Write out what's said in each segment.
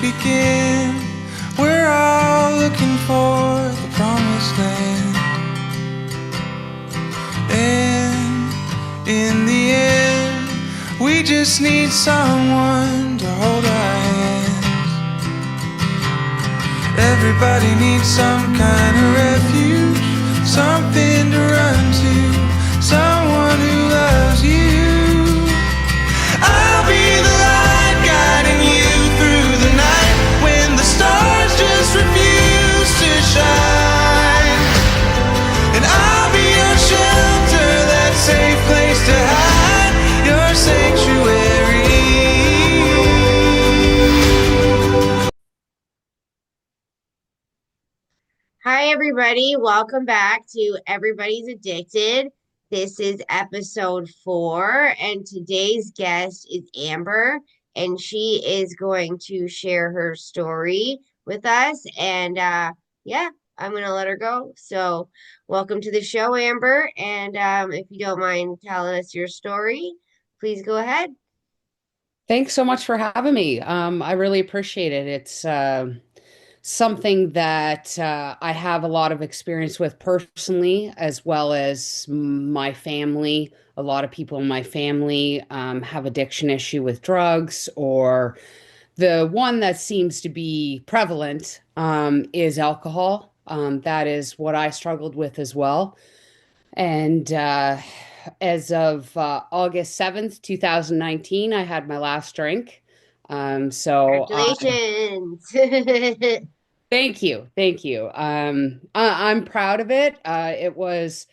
begin? We're all looking for the promised land. And in the end, we just need someone to hold our hands. Everybody needs some kind of refuge, something to run to, someone who loves you. I'll be the light guiding you through the night when the stars just refuse to shine. And I'll be your shelter, that safe place to hide, your sanctuary. Hi, everybody. Welcome back to Everybody's Addicted. This is episode 4, and today's guest is Amber, and she is going to share her story with us. And yeah, I'm going to let her go. So, welcome to the show, Amber. And if you don't mind telling us your story, please go ahead. Thanks so much for having me. I really appreciate it. It's something that I have a lot of experience with personally, as well as my family. A lot of people in my family have addiction issue with drugs, or the one that seems to be prevalent is alcohol. That is what I struggled with as well. And as of August 7th, 2019, I had my last drink. So Congratulations. thank you. Thank you. I'm proud of it. It was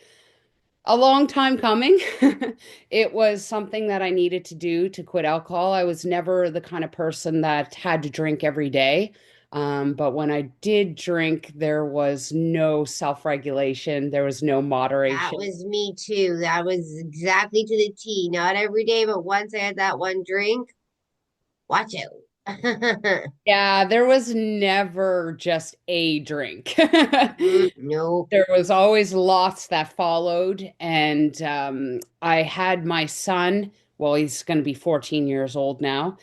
a long time coming. It was something that I needed to do to quit alcohol. I was never the kind of person that had to drink every day. But when I did drink, there was no self-regulation, there was no That moderation. was me too. That was exactly to the T. Not every day, but once I had that one drink, watch out. Yeah, there was never just a drink. Nope. There was always lots that followed. And I had my son, well, he's going to be 14 years old now.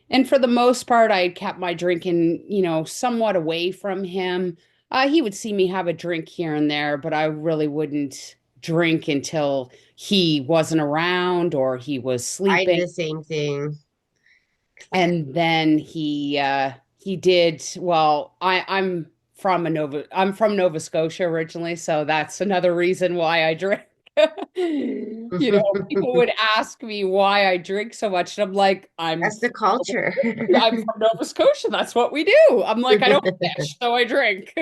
And for the most part, I kept my drinking, somewhat away from him. He would see me have a drink here and there, but I really wouldn't drink until he wasn't around or he was I did sleeping. the same thing. And then he did well. I'm from Nova Scotia originally, so that's another reason why I drink. People would ask me why I drink so much, and I'm like, That's the culture. I'm from Nova Scotia. That's what we do. I'm like, I don't fish, so I drink.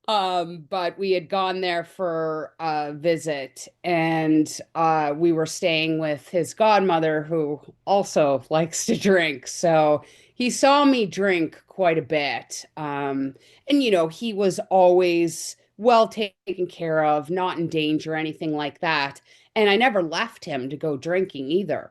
But we had gone there for a visit, and we were staying with his godmother, who also likes to drink. So he saw me drink quite a bit. And he was always well taken care of, not in danger, anything like that. And I never left him to go drinking either.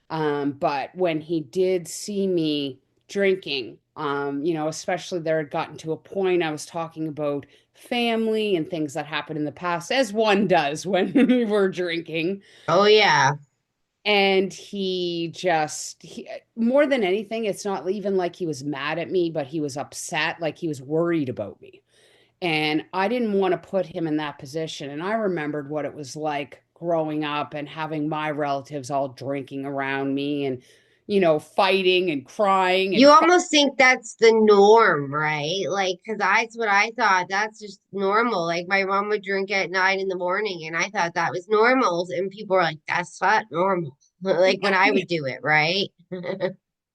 But when he did see me drinking, especially there had gotten to a point I was talking about family and things that happened in the past, as one does when we were drinking. Oh yeah. And more than anything, it's not even like he was mad at me, but he was upset, like he was worried about me. And I didn't want to put him in that position. And I remembered what it was like growing up and having my relatives all drinking around me and, fighting and crying and You almost think that's the norm, right? Like, because that's what I thought. That's just normal. Like, my mom would drink at 9 in the morning, and I thought that was normal. And people were like, that's not normal. Like when I would do it, right?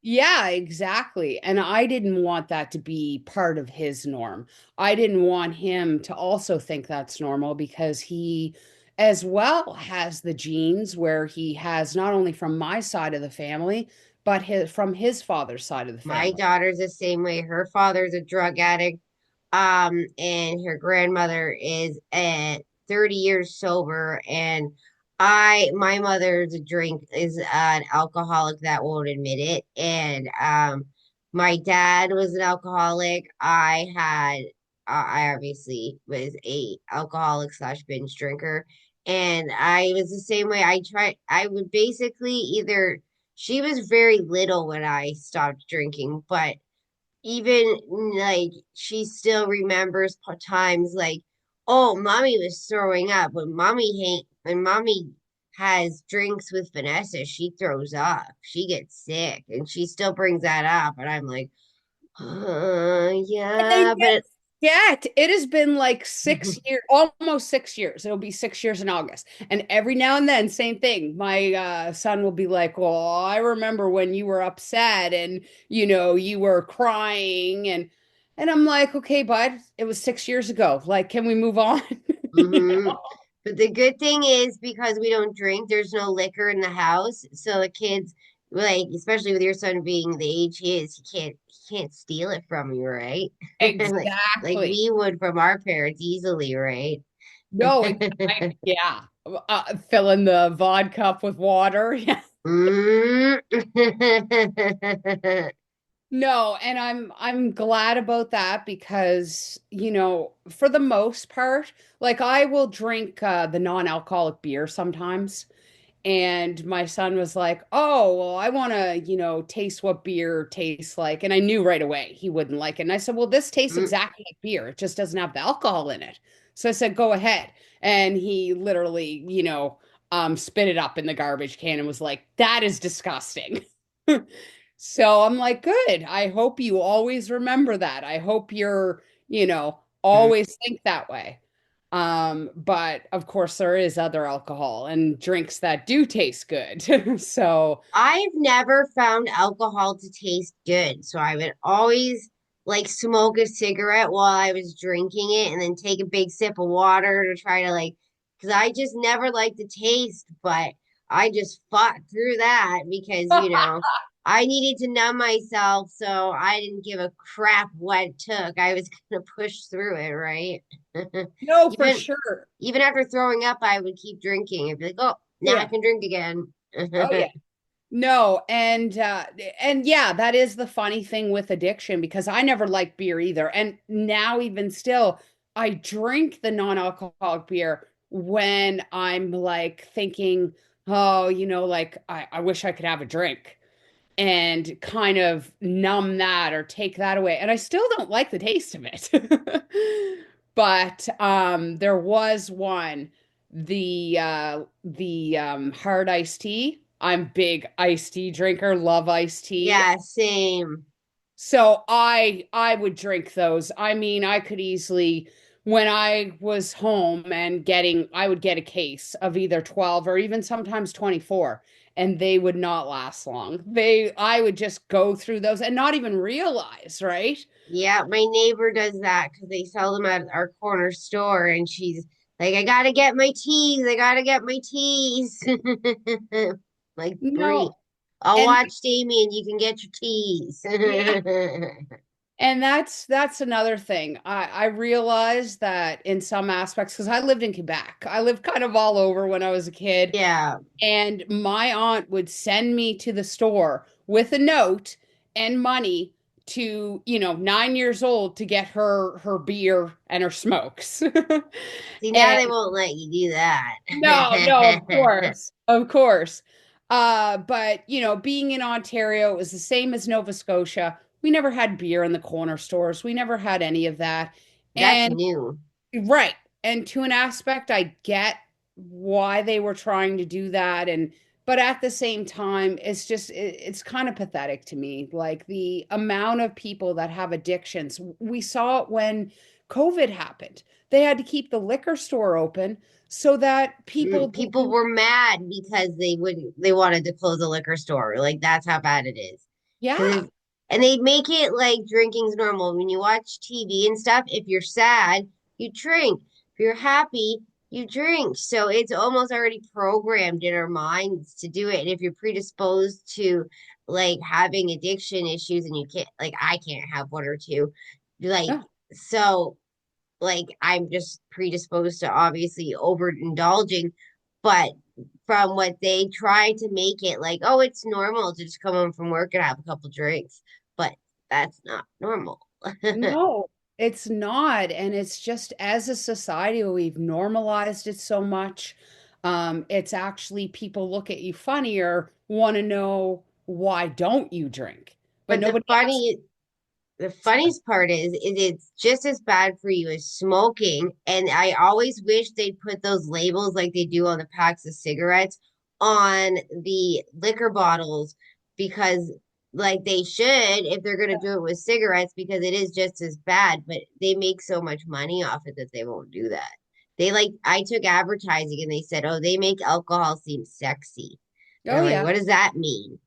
Yeah, exactly. And I didn't want that to be part of his norm. I didn't want him to also think that's normal because he, as well, has the genes where he has not only from my side of the family, but from his father's side of the My family. daughter's the same way. Her father's a drug addict, and her grandmother is at 30 years sober. And my mother's a drink is an alcoholic that won't admit it. And my dad was an alcoholic. I obviously was a alcoholic slash binge drinker, and I was the same way. I would basically either she was very little when I stopped drinking, but even like she still remembers times like, oh, mommy was throwing up when mommy has drinks with Vanessa, she throws up, she gets sick, and she still brings that up, and I'm like, And they yeah, never but forget. It has been like 6 years, almost 6 years. It'll be 6 years in August. And every now and then, same thing. My son will be like, "Well, I remember when you were upset and you were crying." And I'm like, "Okay, bud, it was 6 years ago. Like, can we move on?" You hmm But the good thing is because we don't drink, there's no liquor in the house. So the kids, like, especially with your son being the age he is, he can't steal it from you, right? Like Exactly. we would from our parents easily, right? No, yeah. Fill in the vodka up with water. Yeah. Mm. No, and I'm glad about that because, for the most part, like I will drink the non-alcoholic beer sometimes. And my son was like, "Oh, well, I want to, taste what beer tastes like." And I knew right away he wouldn't like it. And I said, "Well, this tastes Mm. exactly like beer. It just doesn't have the alcohol in it." So I said, "Go ahead." And he literally, spit it up in the garbage can and was like, "That is disgusting." So I'm like, "Good. I hope you always remember that. I hope you're, Mm. always think that way." But of course there is other alcohol and drinks that do taste good. So, I've never found alcohol to taste good, so I would always like smoke a cigarette while I was drinking it and then take a big sip of water to try to like, because I just never liked the taste, but I just fought through that because, I needed to numb myself, so I didn't give a crap what it took. I was gonna push through it, right? no, for Even sure. even after throwing up, I would keep drinking. I'd be like, oh, Oh now I yeah. can drink again. Oh yeah. No, and yeah, that is the funny thing with addiction because I never liked beer either. And now even still, I drink the non-alcoholic beer when I'm like thinking, "Oh, like I wish I could have a drink." And kind of numb that or take that away. And I still don't like the taste of it. But there was one, the hard iced tea. I'm big iced tea drinker, love iced tea. Yeah, same. So I would drink those. I mean, I could easily when I was home and I would get a case of either 12 or even sometimes 24, and they would not last long. I would just go through those and not even realize, right? Yeah, my neighbor does that because they sell them at our corner store, and she's like, "I gotta get my teas. I gotta get my teas." Like, bring. No. I'll And watch Damien. You can get your teas. yeah, and that's another thing. I realized that in some aspects, because I lived in Quebec. I lived kind of all over when I was a kid. Yeah, And my aunt would send me to the store with a note and money to, 9 years old to get her beer and her smokes. see, now And they won't let you do that. no, no, of course. Of course. But being in Ontario, it was the same as Nova Scotia. We never had beer in the corner stores. We never had any of that. That's And new. right. And to an aspect, I get why they were trying to do that. But at the same time, it's kind of pathetic to me. Like the amount of people that have addictions. We saw it when COVID happened. They had to keep the liquor store open so that people People didn't, were mad because they wanted to close a liquor store. Like that's how bad it is. yeah. Because and they make it like drinking's normal. When you watch TV and stuff, if you're sad, you drink. If you're happy, you drink. So it's almost already programmed in our minds to do it. And if you're predisposed to like having addiction issues and you can't like I can't have one or two, like Yeah. so like I'm just predisposed to obviously overindulging, but from what they try to make it like, oh, it's normal to just come home from work and have a couple drinks, but that's not normal. No, it's not. And it's just as a society, we've normalized it so much. It's actually people look at you funny or want to know why don't you drink? But But the nobody asks. funny the funniest part is it's just as bad for you as smoking. And I always wish they'd put those labels like they do on the packs of cigarettes on the liquor bottles because like they should if they're gonna do it with cigarettes because it is just as bad, but they make so much money off it that they won't do that. They like I took advertising and they said, "Oh, they make alcohol seem sexy." And Oh I'm like, yeah. "What does that mean?"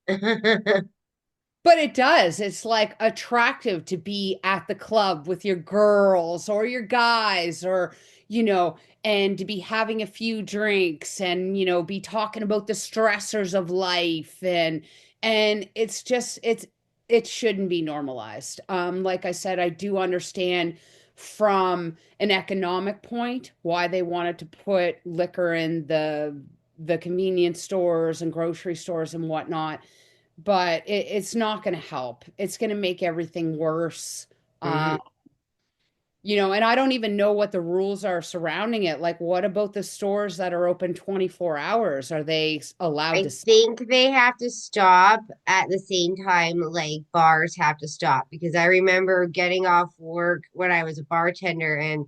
But it does. It's like attractive to be at the club with your girls or your guys or, you know, and to be having a few drinks and, be talking about the stressors of life and it's just it shouldn't be normalized. Like I said, I do understand from an economic point why they wanted to put liquor in the convenience stores and grocery stores and whatnot, but it's not going to help. It's going to make everything worse. Uh, Mhm. and I don't even know what the rules are surrounding it. Like, what about the stores that are open 24 hours? Are they allowed to I sell? think they have to stop at the same time like bars have to stop because I remember getting off work when I was a bartender and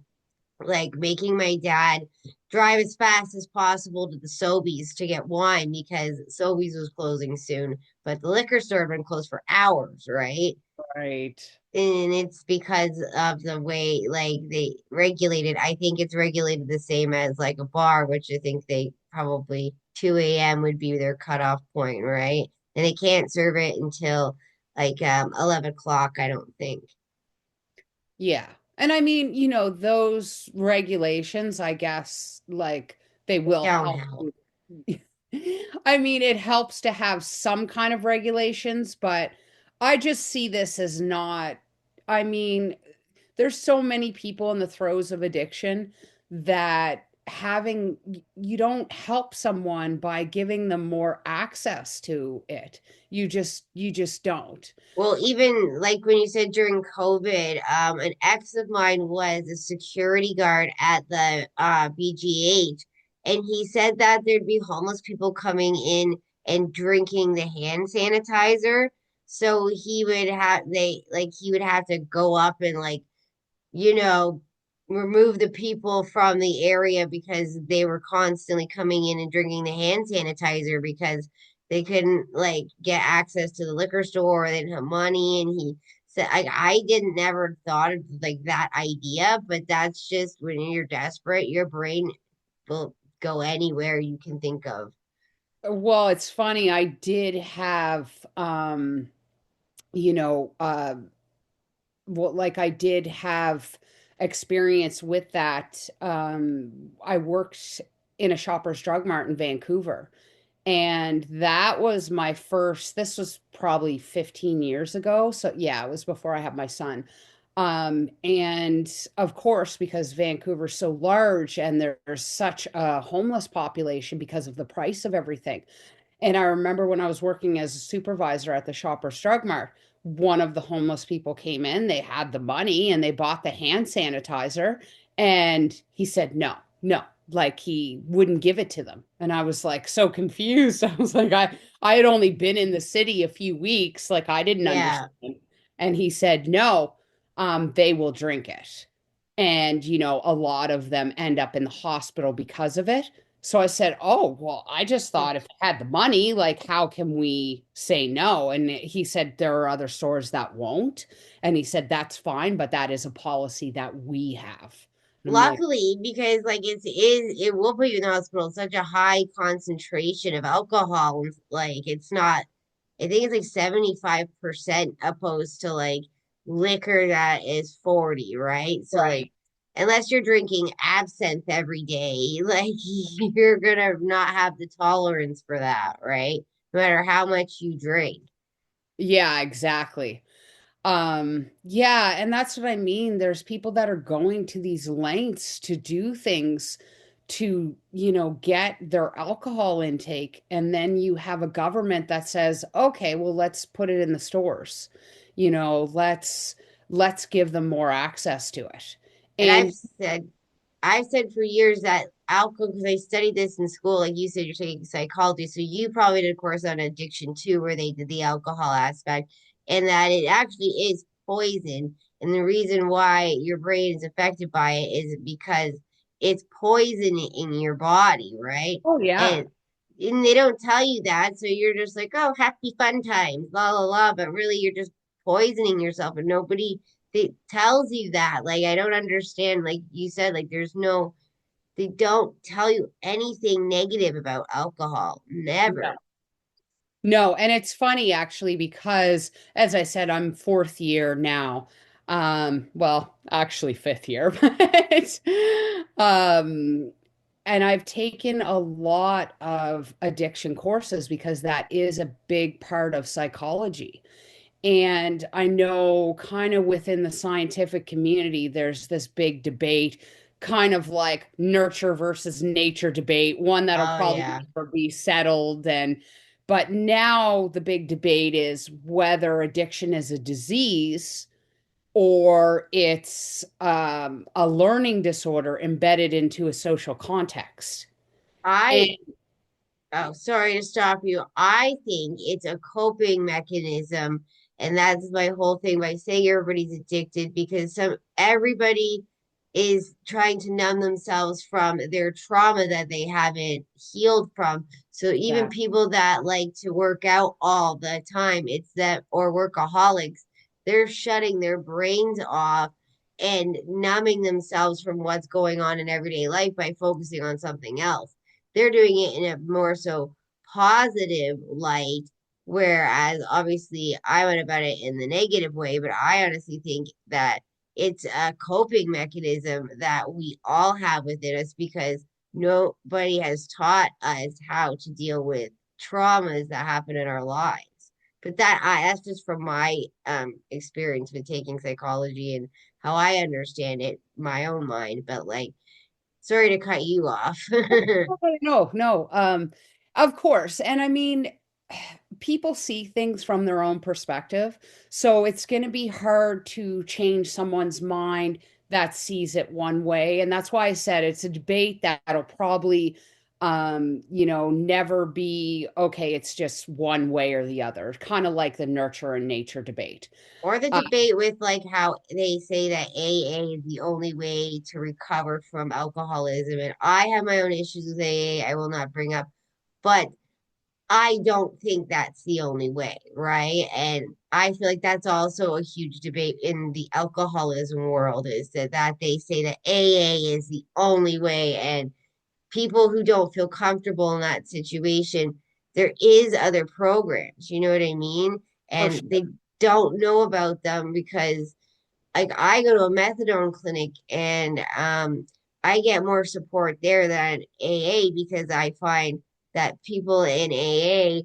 like making my dad drive as fast as possible to the Sobeys to get wine because Sobeys was closing soon, but the liquor store had been closed for hours, right? Right. And it's because of the way like they regulate it. I think it's regulated the same as like a bar, which I think they probably 2 a.m. would be their cutoff point, right? And they can't serve it until like 11 o'clock, I don't think. Yeah. And I mean, those regulations, I guess, like they They will don't help. help. I mean, it helps to have some kind of regulations, but I just see this as not, I mean, there's so many people in the throes of addiction that you don't help someone by giving them more access to it. You just don't. Well, even like when you said during COVID, an ex of mine was a security guard at the BGH, and he said that there'd be homeless people coming in and drinking the hand sanitizer. So he would have to go up and like you know, remove the people from the area because they were constantly coming in and drinking the hand sanitizer because they couldn't like get access to the liquor store, they didn't have money. And he said, I didn't never thought of like that idea, but that's just when you're desperate, your brain will go anywhere you can think of. Well, it's funny. I did have, you know, well, like I did have experience with that. I worked in a Shoppers Drug Mart in Vancouver, and that was my first, this was probably 15 years ago. So yeah, it was before I had my son. And of course, because Vancouver's so large and there's such a homeless population because of the price of everything. And I remember when I was working as a supervisor at the Shoppers Drug Mart, one of the homeless people came in, they had the money and they bought the hand sanitizer. And he said, no, no, like he wouldn't give it to them. And I was like so confused. I was like, I had only been in the city a few weeks, like I didn't Yeah. understand. And he said, no, they will drink it. And, a lot of them end up in the hospital because of it. So I said, "Oh, well, I just thought if I had the money, like, how can we say no?" And he said, "There are other stores that won't." And he said, "That's fine, but that is a policy that we have." And I'm like, Luckily, because like it will put you in the hospital, such a high concentration of alcohol. Like it's not, I think it's like 75% opposed to like liquor that is 40, right? So like right. unless you're drinking absinthe every day, like you're gonna not have the tolerance for that, right? No matter how much you drink. Yeah, exactly. Yeah, and that's what I mean. There's people that are going to these lengths to do things to, get their alcohol intake. And then you have a government that says, okay, well, let's put it in the stores. Let's give them more access to it. And And I've said for years that alcohol, because I studied this in school, like you said, you're taking psychology, so you probably did a course on addiction too, where they did the alcohol aspect, and that it actually is poison. And the reason why your brain is affected by it is because it's poison in your body, right? Oh yeah. And and they don't tell you that, so you're just like, oh, happy fun times, la la la. But really, you're just poisoning yourself, and nobody tells you that. Like, I don't understand. Like you said, like they don't tell you anything negative about alcohol. No. Never. No, and it's funny actually because as I said, I'm fourth year now. Well, actually fifth year, but and I've taken a lot of addiction courses because that is a big part of psychology. And I know kind of within the scientific community, there's this big debate, kind of like nurture versus nature debate, one that'll Oh probably yeah. never be settled. But now the big debate is whether addiction is a disease or it's a learning disorder embedded into a social context. And I Oh, sorry to stop you. I think it's a coping mechanism, and that's my whole thing by saying everybody's addicted because everybody is trying to numb themselves from their trauma that they haven't healed from. So even yeah, people that like to work out all the time, it's that or workaholics, they're shutting their brains off and numbing themselves from what's going on in everyday life by focusing on something else. They're doing it in a more so positive light, whereas obviously I went about it in the negative way, but I honestly think that it's a coping mechanism that we all have within us because nobody has taught us how to deal with traumas that happen in our lives. But that's just from my experience with taking psychology and how I understand it, my own mind. But like, sorry to cut you off. no, no, of course. And I mean, people see things from their own perspective. So it's going to be hard to change someone's mind that sees it one way. And that's why I said it's a debate that'll probably, never be okay. It's just one way or the other, kind of like the nurture and nature debate. Or the Uh, debate with like how they say that AA is the only way to recover from alcoholism. And I have my own issues with AA, I will not bring up, but I don't think that's the only way, right? And I feel like that's also a huge debate in the alcoholism world is that they say that AA is the only way and people who don't feel comfortable in that situation, there is other programs, you know what I mean? for And sure. they don't know about them because like I go to a methadone clinic and I get more support there than AA because I find that people in AA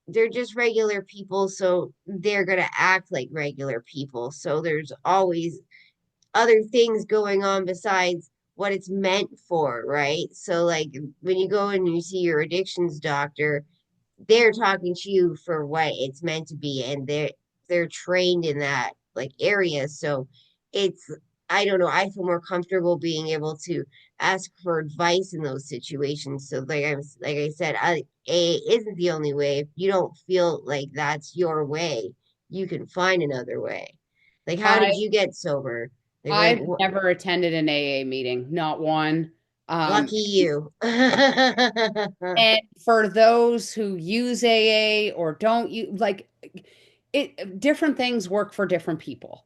they're just regular people, so they're gonna act like regular people. So there's always other things going on besides what it's meant for, right? So like when you go and you see your addictions doctor, they're talking to you for what it's meant to be and they're trained in that like area. So it's I don't know, I feel more comfortable being able to ask for advice in those situations. So like I said, A isn't the only way. If you don't feel like that's your way, you can find another way. Like how I did you get sober? Like I've never attended an AA meeting, not one. Um, lucky you. And for those who use AA or don't use, like different things work for different people.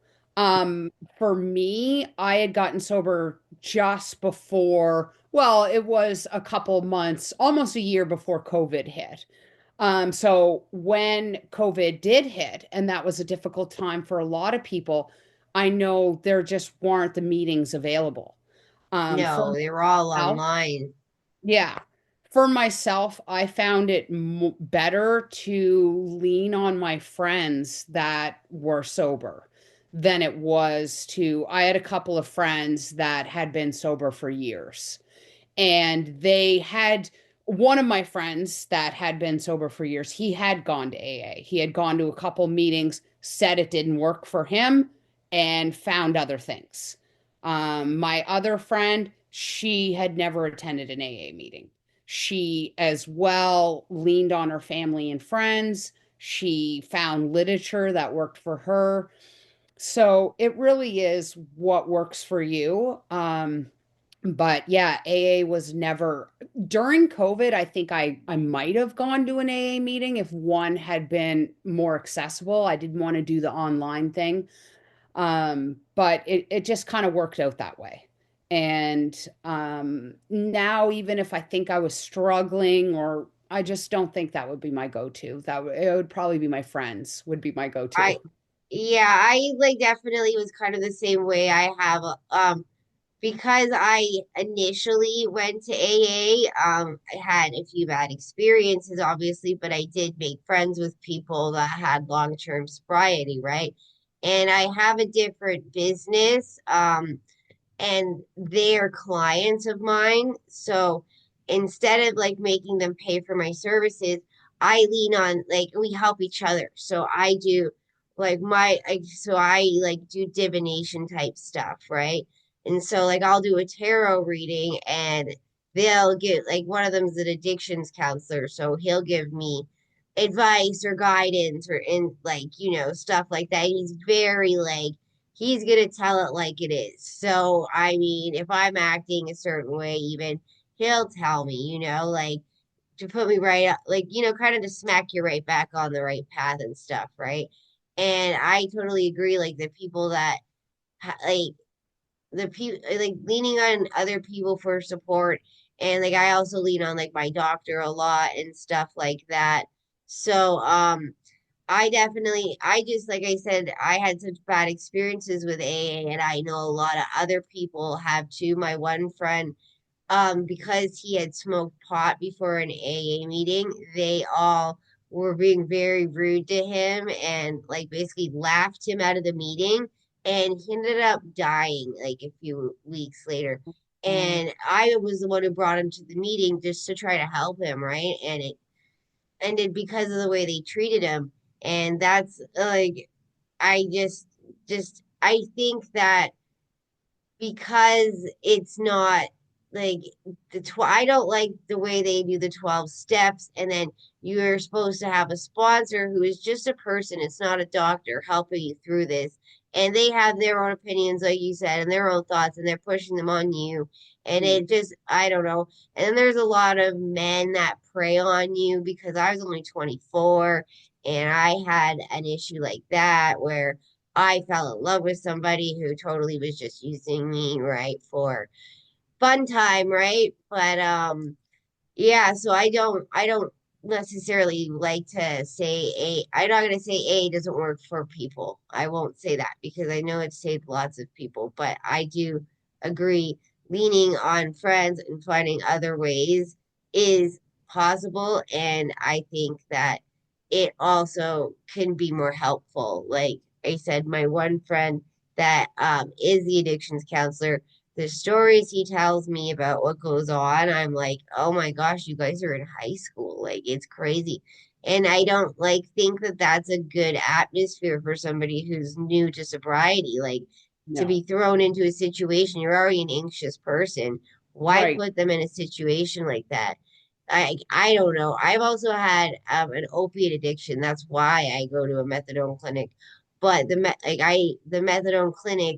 For me, I had gotten sober just before, well, it was a couple months, almost a year before COVID hit. So when COVID did hit, and that was a difficult time for a lot of people, I know there just weren't the meetings available. For No, they were all myself, online. yeah. For myself, I found it better to lean on my friends that were sober than it was to. I had a couple of friends that had been sober for years, and they had one of my friends that had been sober for years, he had gone to AA. He had gone to a couple meetings, said it didn't work for him, and found other things. My other friend, she had never attended an AA meeting. She as well leaned on her family and friends, She found literature that worked for her. So it really is what works for you. But yeah, AA was never during COVID. I think I might have gone to an AA meeting if one had been more accessible. I didn't want to do the online thing. But it just kind of worked out that way. And now, even if I think I was struggling, or I just don't think that would be my go-to. It would probably be my friends would be my I go-to. Yeah, I like definitely was kind of the same way. I have because I initially went to AA, I had a few bad experiences, obviously, but I did make friends with people that had long-term sobriety, right? And I have a different business. And they're clients of mine. So instead of like making them pay for my services, I lean on like we help each other. So I do like so I like do divination type stuff, right? And so like I'll do a tarot reading and they'll get like one of them's an addictions counselor, so he'll give me advice or guidance or in like, stuff like that. He's very like he's gonna tell it like it is. So I mean, if I'm acting a certain way, even he'll tell me, like to put me right up, like kind of to smack you right back on the right path and stuff, right? And I totally agree. Like the people that like the people like leaning on other people for support, and like I also lean on like my doctor a lot and stuff like that. So I just, like I said, I had such bad experiences with AA, and I know a lot of other people have too. My one friend, because he had smoked pot before an AA meeting, they all were being very rude to him and like basically laughed him out of the meeting. And he ended up dying like a few weeks later. Mm. And I was the one who brought him to the meeting just to try to help him, right? And it ended because of the way they treated him. And that's like, I I think that because it's not like I don't like the way they do the 12 steps, and then you're supposed to have a sponsor who is just a person, it's not a doctor helping you through this, and they have their own opinions like you said and their own thoughts, and they're pushing them on you, and Mm. it just I don't know. And then there's a lot of men that prey on you because I was only 24 and I had an issue like that where I fell in love with somebody who totally was just using me, right, for fun time, right? But yeah, so I don't necessarily like to say I'm not gonna say A doesn't work for people. I won't say that because I know it's saved lots of people, but I do agree leaning on friends and finding other ways is possible, and I think that it also can be more helpful. Like I said, my one friend that is the addictions counselor, the stories he tells me about what goes on, I'm like, oh my gosh, you guys are in high school. Like, it's crazy. And I don't like think that that's a good atmosphere for somebody who's new to sobriety. Like, to No. be thrown into a situation, you're already an anxious person. Why Right. put them in a situation like that? I don't know. I've also had an opiate addiction. That's why I go to a methadone clinic. But the methadone clinic,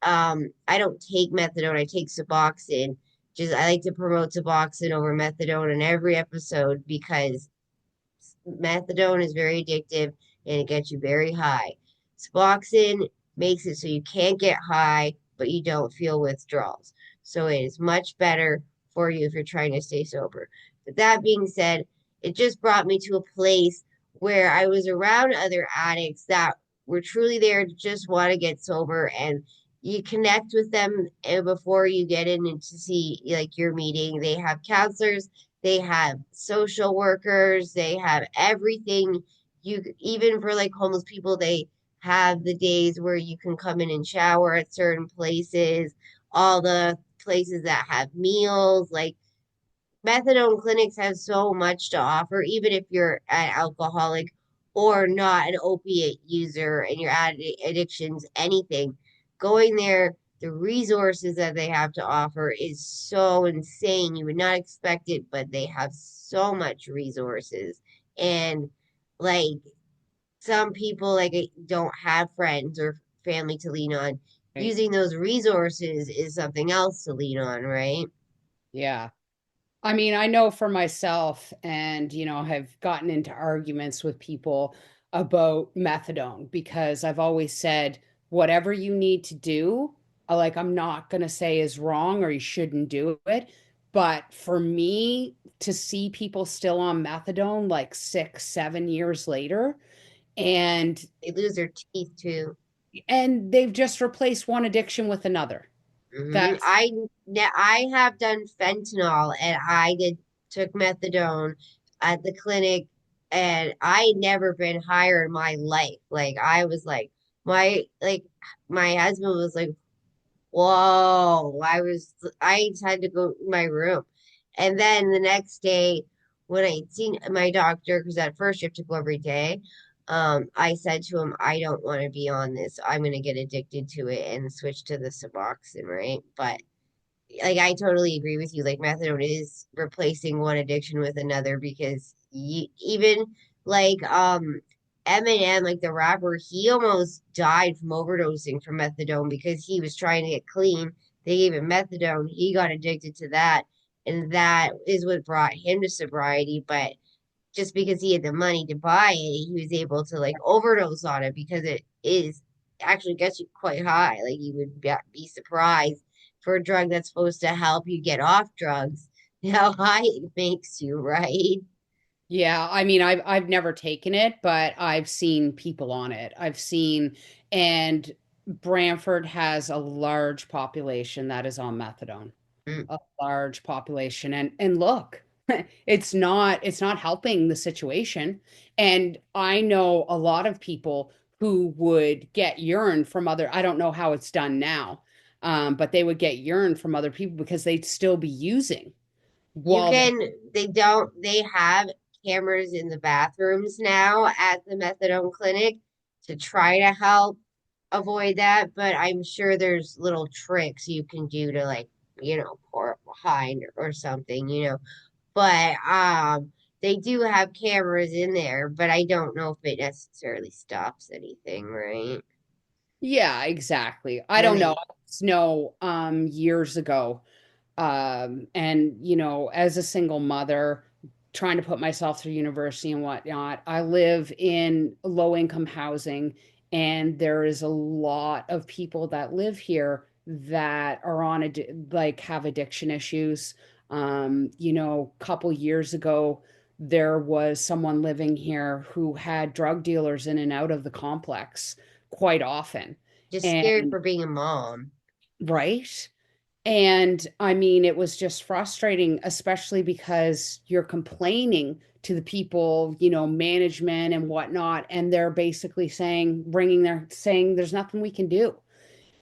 I don't take methadone. I take Suboxone. Just I like to promote Suboxone over methadone in every episode because methadone is very addictive and it gets you very high. Suboxone makes it so you can't get high, but you don't feel withdrawals. So it is much better for you if you're trying to stay sober. But that being said, it just brought me to a place where I was around other addicts that were truly there to just want to get sober, and you connect with them before you get in and to see like your meeting. They have counselors, they have social workers, they have everything. You even for like homeless people, they have the days where you can come in and shower at certain places, all the places that have meals. Like methadone clinics have so much to offer, even if you're an alcoholic or not an opiate user and your addictions, anything. Going there, the resources that they have to offer is so insane. You would not expect it, but they have so much resources. And like some people like don't have friends or family to lean on. Right. Using those resources is something else to lean on, right? Yeah. I mean, I know for myself, and have gotten into arguments with people about methadone because I've always said, whatever you need to do, I'm not going to say is wrong or you shouldn't do it. But for me to see people still on methadone like 6, 7 years later, and They lose their teeth too. they've just replaced one addiction with another. That's I have done fentanyl and I did took methadone at the clinic and I never been higher in my life. Like I was like my husband was like, whoa, I just had to go to my room. And then the next day, when I seen my doctor, because at first you have to go every day, I said to him, I don't want to be on this. I'm gonna get addicted to it and switch to the Suboxone, right? But like I totally agree with you. Like methadone is replacing one addiction with another because even like Eminem, like the rapper, he almost died from overdosing from methadone because he was trying to get clean. They gave him methadone. He got addicted to that, and that is what brought him to sobriety. But just because he had the money to buy it, he was able to like overdose on it because it is actually gets you quite high. Like you would be surprised for a drug that's supposed to help you get off drugs, how high it makes you, right? Yeah, I mean, I've never taken it, but I've seen people on it. And Brantford has a large population that is on methadone, Mm. a large population. And look, it's not helping the situation. And I know a lot of people who would get urine from other, I don't know how it's done now, but they would get urine from other people because they'd still be using You while they, can, they have cameras in the bathrooms now at the methadone clinic to try to help avoid that, but I'm sure there's little tricks you can do to like, pour it behind or something, But they do have cameras in there, but I don't know if it necessarily stops anything, right? yeah, exactly. I And then don't know. they I just know years ago, and as a single mother trying to put myself through university and whatnot, I live in low income housing, and there is a lot of people that live here that are have addiction issues. Couple years ago, there was someone living here who had drug dealers in and out of the complex quite often. just scared And for being a mom. right. And I mean, it was just frustrating, especially because you're complaining to the people, management and whatnot, and they're basically saying there's nothing we can do.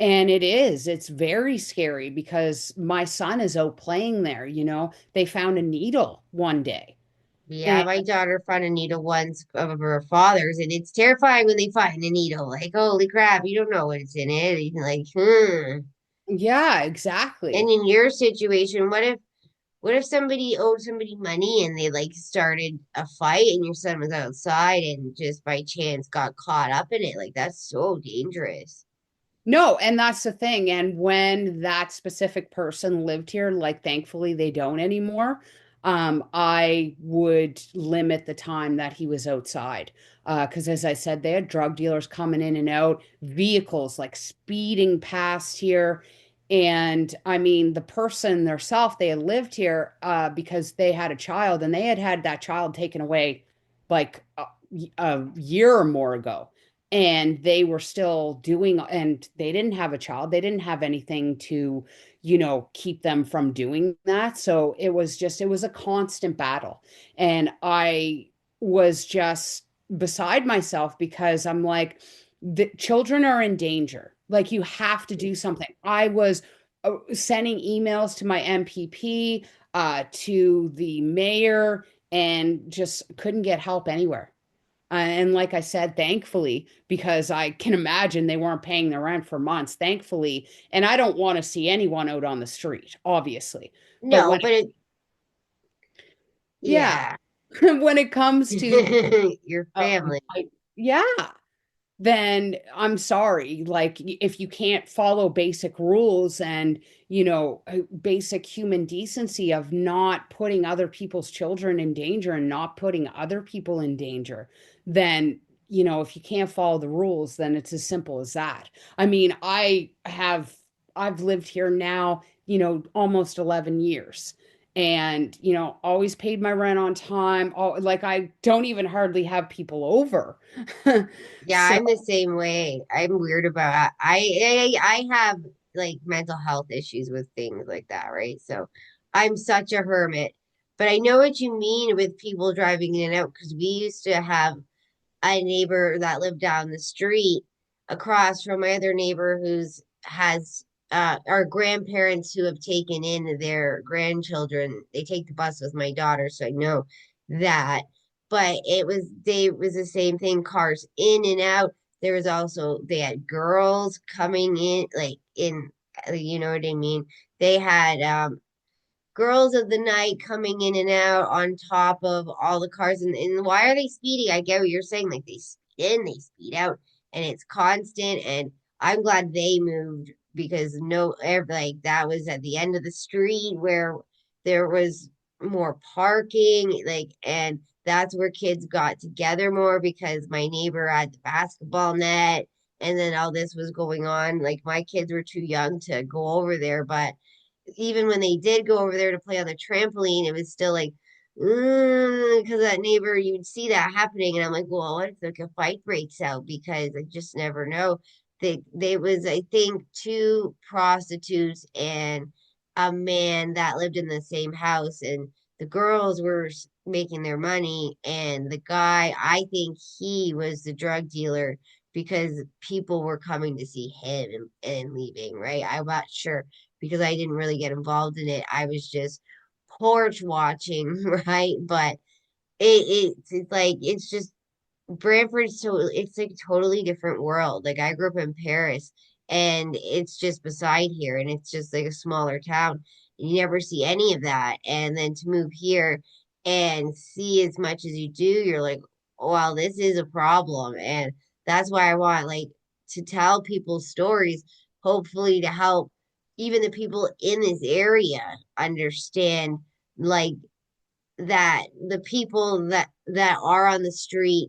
And it's very scary because my son is out playing there, they found a needle one day. Yeah, And my daughter found a needle once of her father's, and it's terrifying when they find a needle. Like, holy crap, you don't know what's in it. And you're like, hmm. yeah, And exactly. in your situation, what if somebody owed somebody money and they like started a fight and your son was outside and just by chance got caught up in it? Like, that's so dangerous. No, and that's the thing. And when that specific person lived here, like thankfully they don't anymore, I would limit the time that he was outside. Because as I said, they had drug dealers coming in and out, vehicles like speeding past here. And I mean, the person themselves, they had lived here because they had a child and they had had that child taken away like a year or more ago, and they were still doing, and they didn't have a child, they didn't have anything to keep them from doing that. So it was a constant battle, and I was just beside myself because I'm like, the children are in danger, like you have to do something. I was sending emails to my MPP, to the mayor, and just couldn't get help anywhere. And like I said, thankfully, because I can imagine they weren't paying their rent for months, thankfully. And I don't want to see anyone out on the street, obviously. But No, but yeah, yeah. when it comes to Your uh, family. yeah, then I'm sorry. Like, if you can't follow basic rules and, basic human decency of not putting other people's children in danger and not putting other people in danger, then, if you can't follow the rules, then it's as simple as that. I mean, I've lived here now, almost 11 years. And, always paid my rent on time. Like, I don't even hardly have people over. Yeah, So, I'm the same way. I'm weird about I have like mental health issues with things like that, right? So I'm such a hermit. But I know what you mean with people driving in and out because we used to have a neighbor that lived down the street across from my other neighbor who's has our grandparents who have taken in their grandchildren. They take the bus with my daughter, so I know that. But it was the same thing, cars in and out. There was also they had girls coming in like in you know what I mean? They had girls of the night coming in and out on top of all the cars. And why are they speeding? I get what you're saying. Like they speed in, they speed out, and it's constant. And I'm glad they moved because like that was at the end of the street where there was more parking, like, and that's where kids got together more because my neighbor had the basketball net and then all this was going on. Like my kids were too young to go over there, but even when they did go over there to play on the trampoline, it was still like, because that neighbor, you'd see that happening. And I'm like, well, what if like a fight breaks out? Because I just never know. They was, I think, two prostitutes and a man that lived in the same house. And the girls were making their money. And the guy, I think he was the drug dealer because people were coming to see him and leaving, right? I'm not sure because I didn't really get involved in it. I was just porch watching, right? But it's like it's just Brantford's so it's like a totally different world. Like I grew up in Paris and it's just beside here and it's just like a smaller town. You never see any of that. And then to move here and see as much as you do, you're like, well, this is a problem. And that's why I want like to tell people stories, hopefully to help even the people in this area understand like that the people that are on the street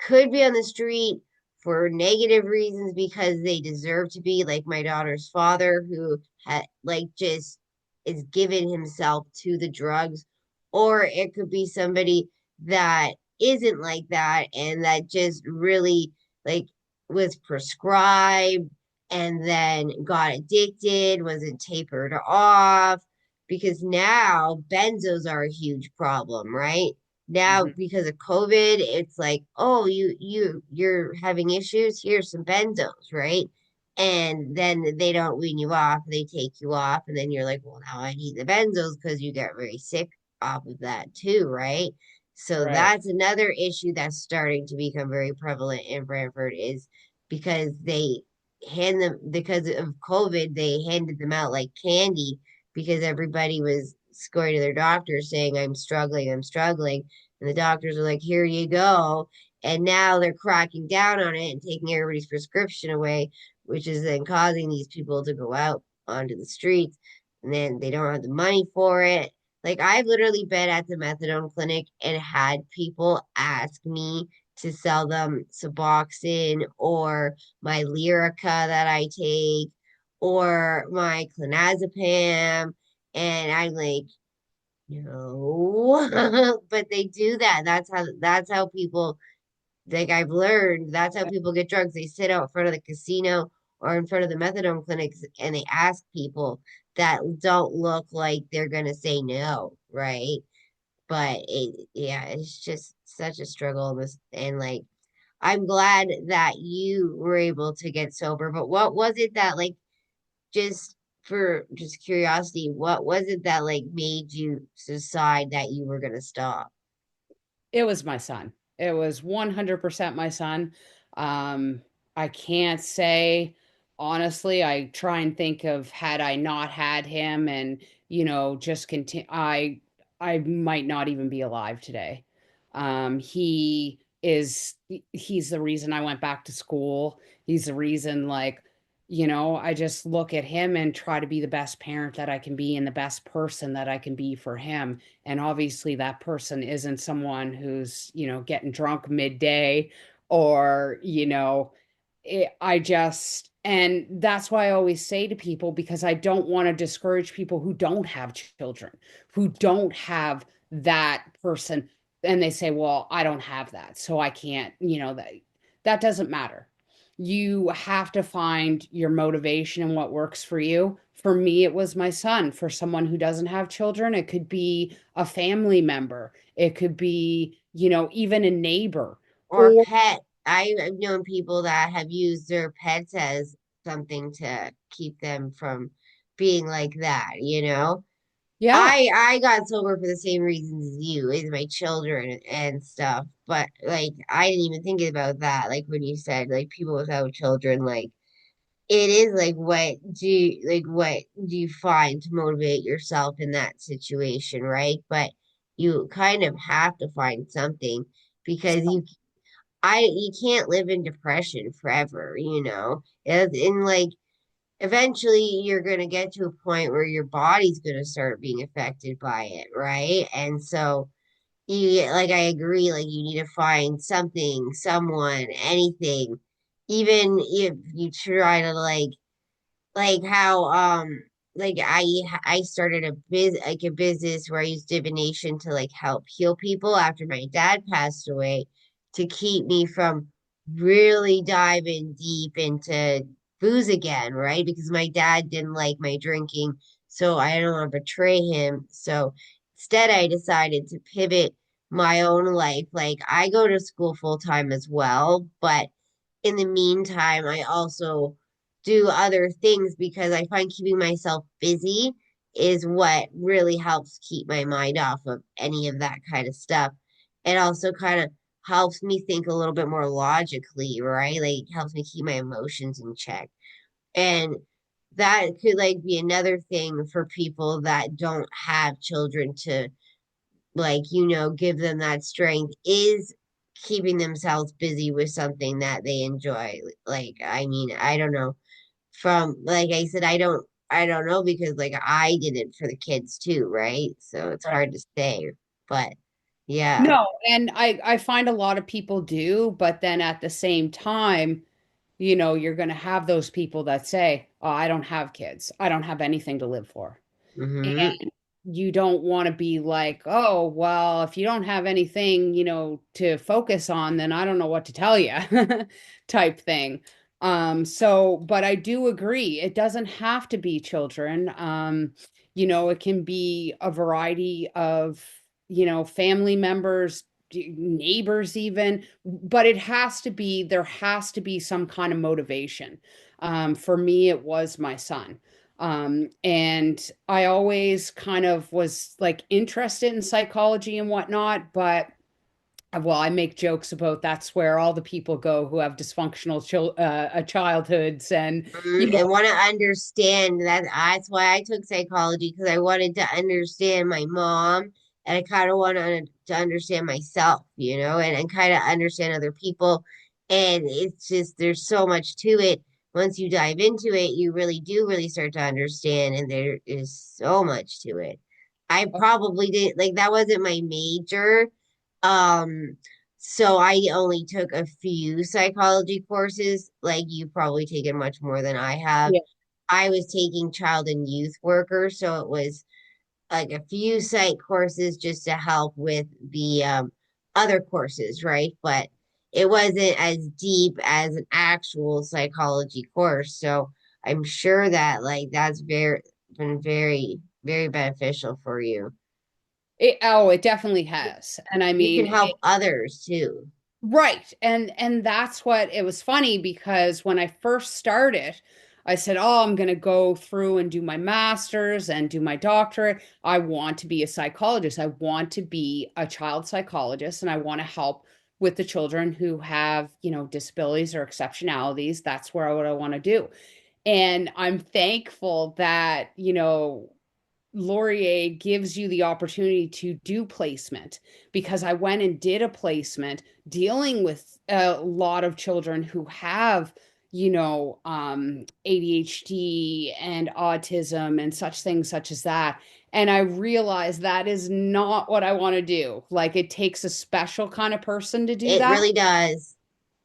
could be on the street for negative reasons because they deserve to be, like my daughter's father, who had like just is giving himself to the drugs, or it could be somebody that isn't like that and that just really like was prescribed and then got addicted, wasn't tapered off. Because now benzos are a huge problem, right? Now mhm, because of COVID, it's like, oh, you're having issues. Here's some benzos, right? And then they don't wean you off. They take you off, and then you're like, well, now I need the benzos because you get very sick off of that too, right? So right. that's another issue that's starting to become very prevalent in Brantford is because they hand them because of COVID, they handed them out like candy because everybody was going to their doctor saying, I'm struggling. And the doctors are like, here you go. And now they're cracking down on it and taking everybody's prescription away, which is then causing these people to go out onto the streets. And then they don't have the money for it. Like, I've literally been at the methadone clinic and had people ask me to sell them Suboxone or my Lyrica that I take or my clonazepam. And I'm like, no, but they do that. That's how people like I've learned that's how people get drugs. They sit out in front of the casino or in front of the methadone clinics and they ask people that don't look like they're gonna say no, right? But yeah, it's just such a struggle and like I'm glad that you were able to get sober. But what was it that like just for just curiosity, what was it that like made you decide that you were gonna stop? It was my son. It was 100% my son. Um, I can't say honestly, I try and think of had I not had him and, just continue. I might not even be alive today. He is he's the reason I went back to school. He's the reason, like, I just look at him and try to be the best parent that I can be and the best person that I can be for him. And obviously that person isn't someone who's, getting drunk midday or, and that's why I always say to people, because I don't want to discourage people who don't have children, who don't have that person. And they say, well, I don't have that, so I can't, that doesn't matter. You have to find your motivation and what works for you. For me, it was my son. For someone who doesn't have children, it could be a family member. It could be, even a neighbor. Or Or pet. I've known people that have used their pets as something to keep them from being like that, you know? yeah. I got sober for the same reasons as you, is my children and stuff. But like I didn't even think about that. Like when you said like people without children, like it is like what do you find to motivate yourself in that situation, right? But you kind of have to find something because you can't live in depression forever, you know. And like eventually you're going to get to a point where your body's going to start being affected by it, right? And so you like I agree, like you need to find something, someone, anything, even if you try to like how like I started a business where I used divination to like help heal people after my dad passed away to keep me from really diving deep into booze again, right? Because my dad didn't like my drinking, so I don't want to betray him. So instead I decided to pivot my own life. Like I go to school full time as well, but in the meantime, I also do other things because I find keeping myself busy is what really helps keep my mind off of any of that kind of stuff. It also kind of helps me think a little bit more logically, right? Like helps me keep my emotions in check. And that could like be another thing for people that don't have children to like, give them that strength is keeping themselves busy with something that they enjoy. Like, I mean, I don't know. From like I said, I don't know because like I did it for the kids too, right? So it's hard to say. But yeah. No, and I find a lot of people do, but then at the same time, you're going to have those people that say, "Oh, I don't have kids. I don't have anything to live for." Mm-hmm. And you don't want to be like, "Oh, well, if you don't have anything, to focus on, then I don't know what to tell you," type thing. But I do agree, it doesn't have to be children. It can be a variety of, family members, neighbors even, but there has to be some kind of motivation. For me, it was my son. And I always kind of was like interested in psychology and whatnot, but well, I make jokes about that's where all the people go who have dysfunctional childhoods, and you I know, want to understand that. That's why I took psychology because I wanted to understand my mom and I kind of wanted to understand myself, and kind of understand other people. And it's just, there's so much to it. Once you dive into it, you really do really start to understand, and there is so much to it. I probably did like that wasn't my major. Um, so I only took a few psychology courses, like you've probably taken much more than I have. yeah. I was taking child and youth worker, so it was like a few psych courses just to help with the other courses, right? But it wasn't as deep as an actual psychology course. So I'm sure that like that's been very, very beneficial for you. It definitely has. And I You can mean, help others too. right. And that's what it was funny because when I first started, I said, "Oh, I'm going to go through and do my master's and do my doctorate. I want to be a psychologist. I want to be a child psychologist and I want to help with the children who have, disabilities or exceptionalities. That's what I want to do." And I'm thankful that, Laurier gives you the opportunity to do placement, because I went and did a placement dealing with a lot of children who have, ADHD and autism and such things such as that. And I realized that is not what I want to do. Like, it takes a special kind of person to do It that. really does.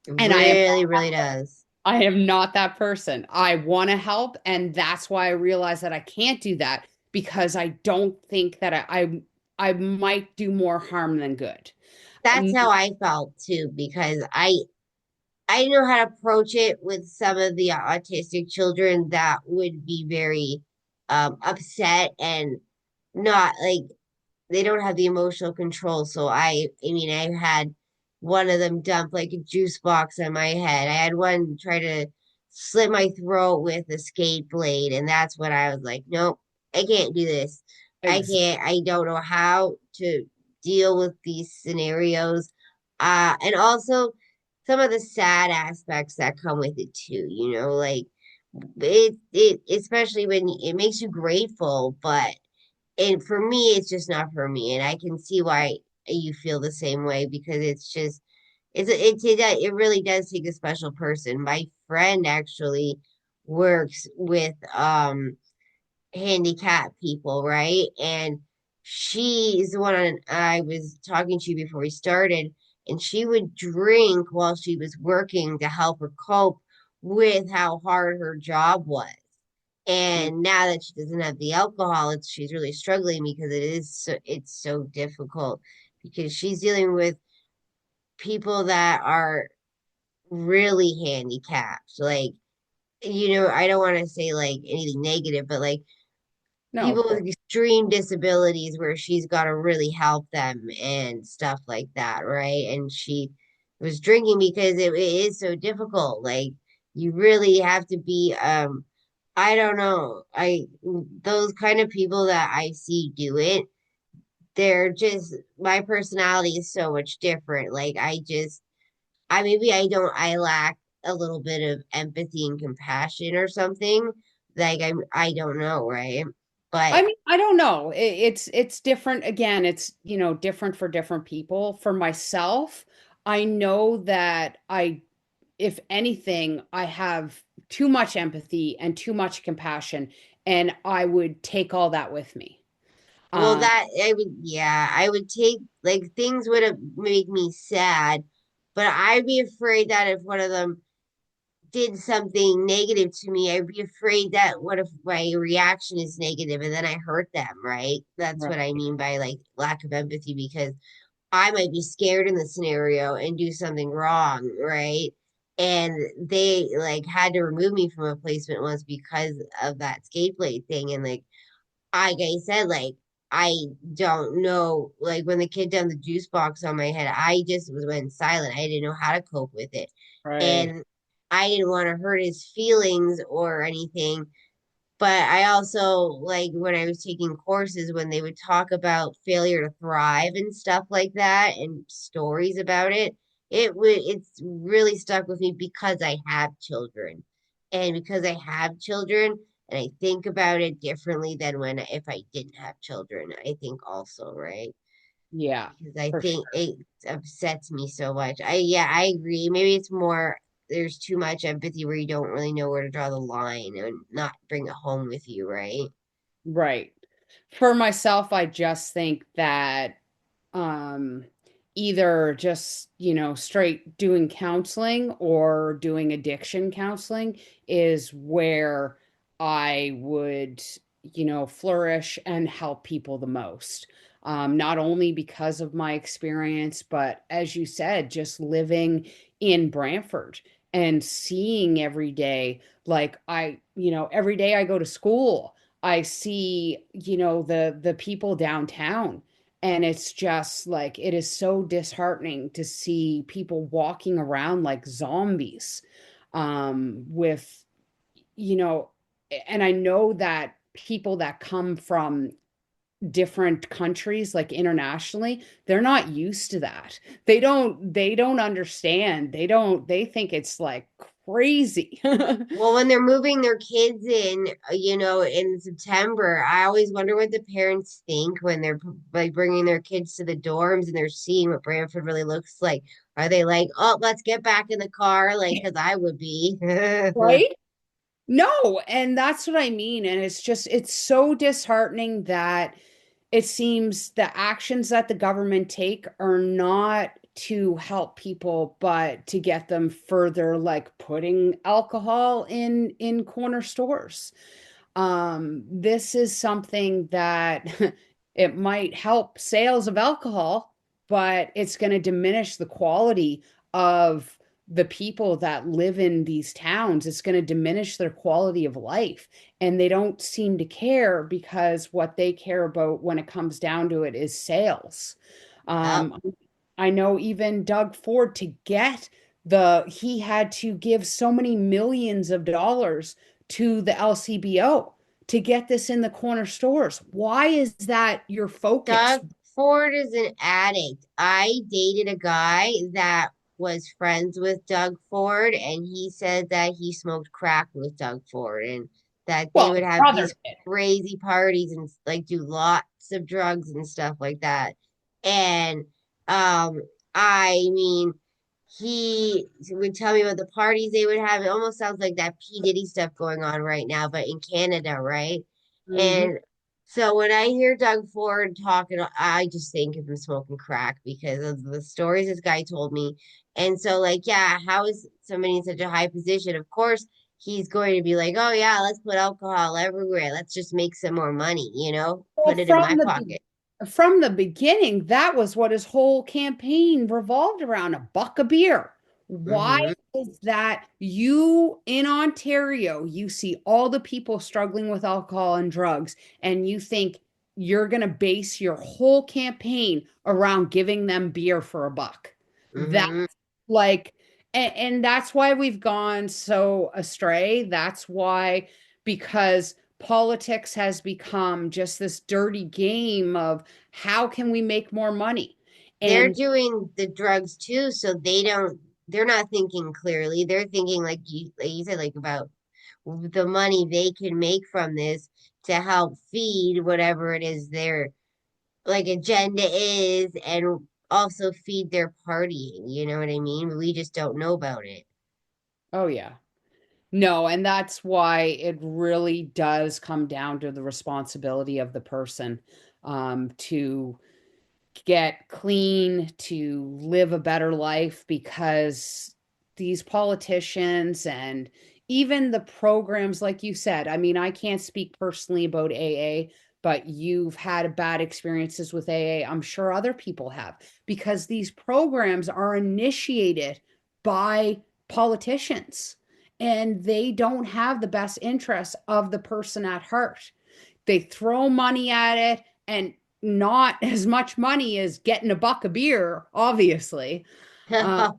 It And I am really, really does. I am not that person. I want to help, and that's why I realize that I can't do that, because I don't think that I might do more harm than good. That's Um, how I felt too, because I didn't know how to approach it with some of the autistic children that would be very upset and not like they don't have the emotional control. So I mean, I had one of them dump like a juice box on my head. I had one try to slit my throat with a skate blade, and that's when I was like, nope, I can't do this. I ex- can't. I don't know how to deal with these scenarios. And also some of the sad aspects that come with it too. Like it especially when it makes you grateful, but and for me it's just not for me, and I can see why you feel the same way because it's just it really does take a special person. My friend actually works with handicapped people, right? And she's the one I was talking to before we started, and she would drink while she was working to help her cope with how hard her job was. And now that she doesn't have the alcohol, she's really struggling because it's so difficult because she's dealing with people that are really handicapped. Like, I don't want to say like anything negative, but like no, of people course. with extreme disabilities where she's got to really help them and stuff like that, right? And she was drinking because it is so difficult. Like you really have to be I don't know. I those kind of people that I see do it, they're just my personality is so much different. Like I maybe I lack a little bit of empathy and compassion or something. Like I don't know, right? I But mean, I don't know. It's different. Again, it's, different for different people. For myself, I know that if anything, I have too much empathy and too much compassion, and I would take all that with me. well, Um, that I would, yeah, I would take like things would have make me sad, but I'd be afraid that if one of them did something negative to me, I'd be afraid that what if my reaction is negative and then I hurt them, right? That's what I right. mean by like lack of empathy because I might be scared in the scenario and do something wrong, right? And they like had to remove me from a placement once because of that skate blade thing. And like I said, like I don't know. Like when the kid dumped the juice box on my head, I just was went silent. I didn't know how to cope with it. Right. And I didn't want to hurt his feelings or anything. But I also like when I was taking courses when they would talk about failure to thrive and stuff like that and stories about it. It's really stuck with me because I have children. And because I have children and I think about it differently than when if I didn't have children, I think also, right? Yeah, Because I for think sure. it upsets me so much. Yeah, I agree. Maybe it's more there's too much empathy where you don't really know where to draw the line and not bring it home with you, right? Right. For myself, I just think that um either just, straight doing counseling or doing addiction counseling is where I would, flourish and help people the most. Not only because of my experience, but as you said, just living in Brantford and seeing every day, like every day I go to school, I see, the people downtown, and it's just like it is so disheartening to see people walking around like zombies, with, you know, and I know that people that come from different countries, like internationally, they're not used to that. They don't understand. They think it's like crazy. Well, when they're moving their kids in, in September, I always wonder what the parents think when they're like bringing their kids to the dorms and they're seeing what Brantford really looks like. Are they like, oh, let's get back in the car? Like, because I would be. Right? No, and that's what I mean. And it's so disheartening that it seems the actions that the government take are not to help people, but to get them further, like putting alcohol in corner stores. This is something that it might help sales of alcohol, but it's going to diminish the quality of the people that live in these towns. It's going to diminish their quality of life. And they don't seem to care because what they care about when it comes down to it is sales. Yep. Um, I know even Doug Ford he had to give so many millions of dollars to the LCBO to get this in the corner stores. Why is that your focus? Doug Ford is an addict. I dated a guy that was friends with Doug Ford, and he said that he smoked crack with Doug Ford and that they Well, would have brother these did. crazy parties and like do lots of drugs and stuff like that. And I mean, he would tell me about the parties they would have. It almost sounds like that P. Diddy stuff going on right now, but in Canada, right? Mhm. And so when I hear Doug Ford talking, I just think of him smoking crack because of the stories this guy told me. And so, like, yeah, how is somebody in such a high position? Of course, he's going to be like, oh, yeah, let's put alcohol everywhere. Let's just make some more money, Well, put it in my pocket. from the beginning, that was what his whole campaign revolved around, a buck a beer. Why Hmm. is that you in Ontario, you see all the people struggling with alcohol and drugs, and you think you're going to base your whole campaign around giving them beer for a buck? That's Hmm. like, and that's why we've gone so astray. That's why, because politics has become just this dirty game of how can we make more money? They're And doing the drugs too, so they're not thinking clearly. They're thinking like you said, like about the money they can make from this to help feed whatever it is their like agenda is and also feed their partying. You know what I mean? We just don't know about it. oh yeah. No, and that's why it really does come down to the responsibility of the person, to get clean, to live a better life, because these politicians and even the programs, like you said, I mean, I can't speak personally about AA, but you've had bad experiences with AA. I'm sure other people have, because these programs are initiated by politicians and they don't have the best interests of the person at heart. They throw money at it, and not as much money as getting a buck of beer, obviously. Uh,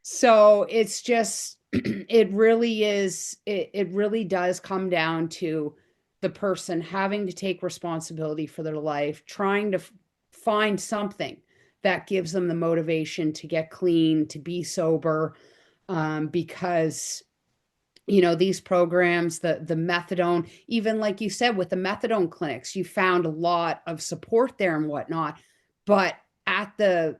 so it's just, it really is, it really does come down to the person having to take responsibility for their life, trying to find something that gives them the motivation to get clean, to be sober, because these programs, the methadone, even like you said with the methadone clinics, you found a lot of support there and whatnot, but at the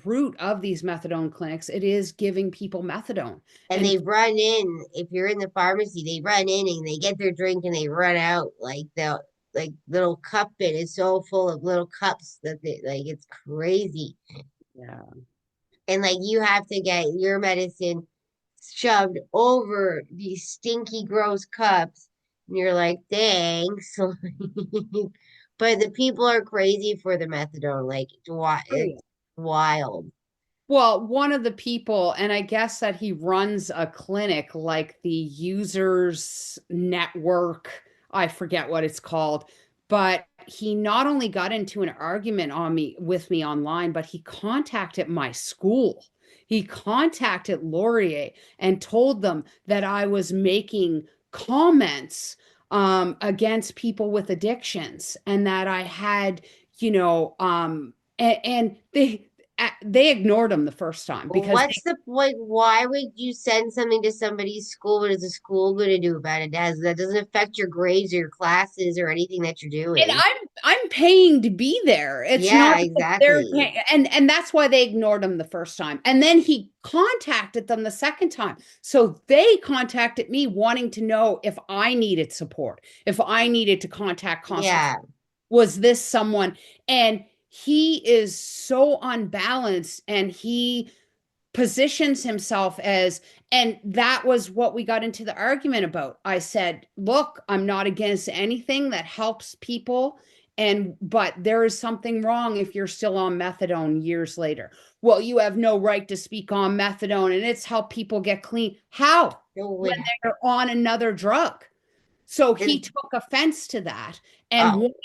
root of these methadone clinics, it is giving people methadone. And And they run in, if you're in the pharmacy, they run in and they get their drink and they run out like the like little cup it is so full of little cups that they like it's crazy. yeah, And like you have to get your medicine shoved over these stinky, gross cups. And you're like, thanks. But the people are crazy for the methadone. Like, it's wild. well, one of the people, and I guess that he runs a clinic like the users network, I forget what it's called, but he not only got into an argument with me online, but he contacted my school. He contacted Laurier and told them that I was making comments against people with addictions, and that I had, you know, and they ignored him the first time because What's the point? Why would you send something to somebody's school? What is the school going to do about it? That doesn't affect your grades or your classes or anything that you're and doing. I'm paying to be there. It's not Yeah, that they're exactly. paying, and that's why they ignored him the first time. And then he contacted them the second time. So they contacted me wanting to know if I needed support, if I needed to contact consultation. Yeah. Was this someone? And he is so unbalanced, and he positions himself as, and that was what we got into the argument about. I said, look, I'm not against anything that helps people, and but there is something wrong if you're still on methadone years later. Well, you have no right to speak on methadone, and it's helped people get clean. How? No When way. they're on another drug. So he And took offense to that and oh, wanted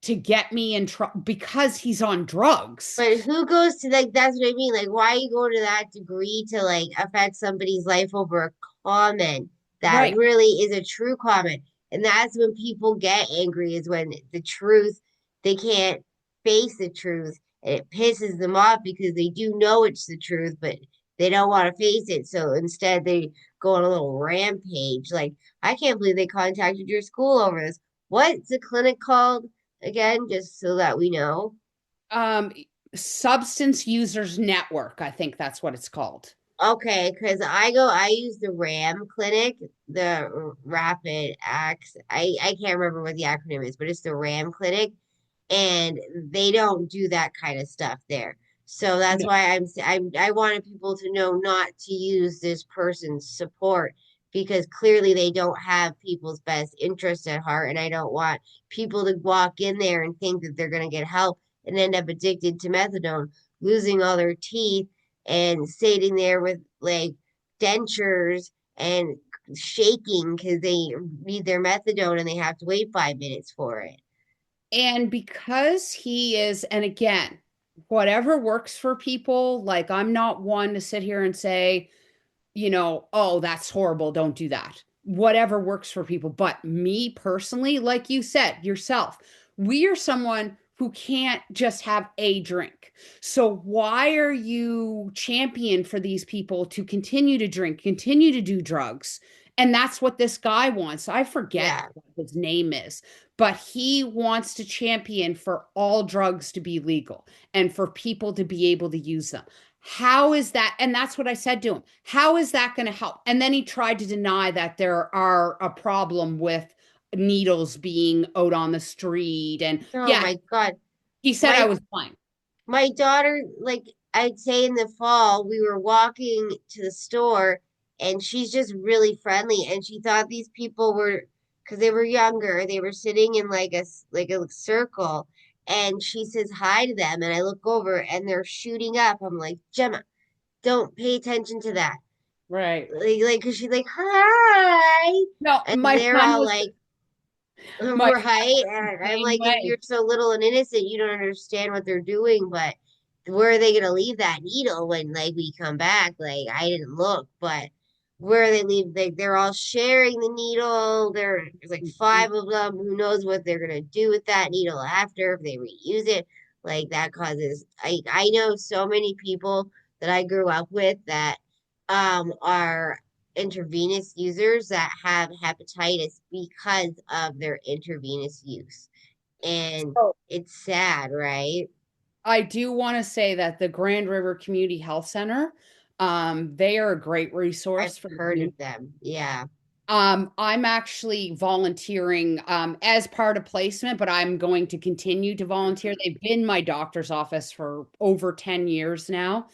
to get me in trouble because he's on drugs. but who goes to like that's what I mean. Like, why you go to that degree to like affect somebody's life over a comment that Right. really is a true comment? And that's when people get angry, is when the truth, they can't face the truth, and it pisses them off because they do know it's the truth, but they don't want to face it. So instead they go on a little rampage. Like, I can't believe they contacted your school over this. What's the clinic called again? Just so that we know. Um, Substance Users Network, I think that's what it's called. Okay, because I use the RAM clinic, the Rapid Acts. I can't remember what the acronym is, but it's the RAM clinic, and they don't do that kind of stuff there. So that's No. why I wanted people to know not to use this person's support, because clearly they don't have people's best interest at heart, and I don't want people to walk in there and think that they're going to get help and end up addicted to methadone, losing all their teeth and sitting there with like dentures and shaking because they need their methadone and they have to wait 5 minutes for it. And because he is, and again, whatever works for people, like I'm not one to sit here and say, oh, that's horrible, don't do that. Whatever works for people. But me personally, like you said yourself, we are someone who can't just have a drink. So why are you champion for these people to continue to drink, continue to do drugs? And that's what this guy wants. I forget Yeah. what his name is, but he wants to champion for all drugs to be legal and for people to be able to use them. How is that? And that's what I said to him. How is that going to help? And then he tried to deny that there are a problem with needles being out on the street. And Oh yeah, my God. he said I My was lying. my daughter, like I'd say in the fall, we were walking to the store and she's just really friendly and she thought these people were, because they were younger, they were sitting in like a circle, and she says hi to them and I look over and they're shooting up. I'm like, Gemma, don't pay attention to that. Right. Cause she's like, hi. No, And they're all like, my right. son was And the I'm same like, if way. you're so little and innocent, you don't understand what they're doing, but where are they gonna leave that needle when like we come back? Like, I didn't look, but where they leave, they're all sharing the needle. There's like five of them. Who knows what they're gonna do with that needle after, if they reuse it. Like, that causes, I know so many people that I grew up with that are intravenous users that have hepatitis because of their intravenous use. And So it's sad, right? I do want to say that the Grand River Community Health Center, they are a great I've resource for the heard community. of them. Yeah. I'm actually volunteering as part of placement, but I'm going to continue to volunteer. Mhm. They've been my doctor's office for over 10 years now.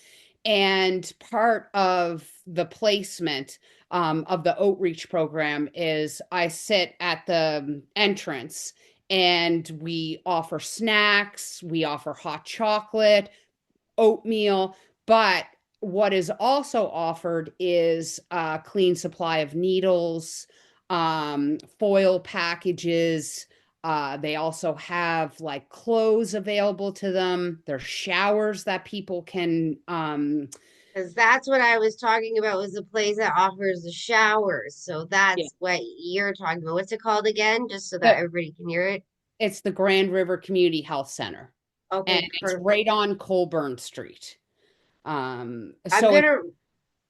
And part of the placement of the outreach program is I sit at the entrance and we offer snacks, we offer hot chocolate, oatmeal, but what is also offered is a clean supply of needles, foil packages. They also have like clothes available to them. There's showers that people can Because that's what I was talking about was the place that offers the showers. So Yeah. that's what you're talking about. What's it called again? Just so that The, everybody can hear it. it's the Grand River Community Health Center, and Okay, it's perfect. right on Colborne Street. I'm So it's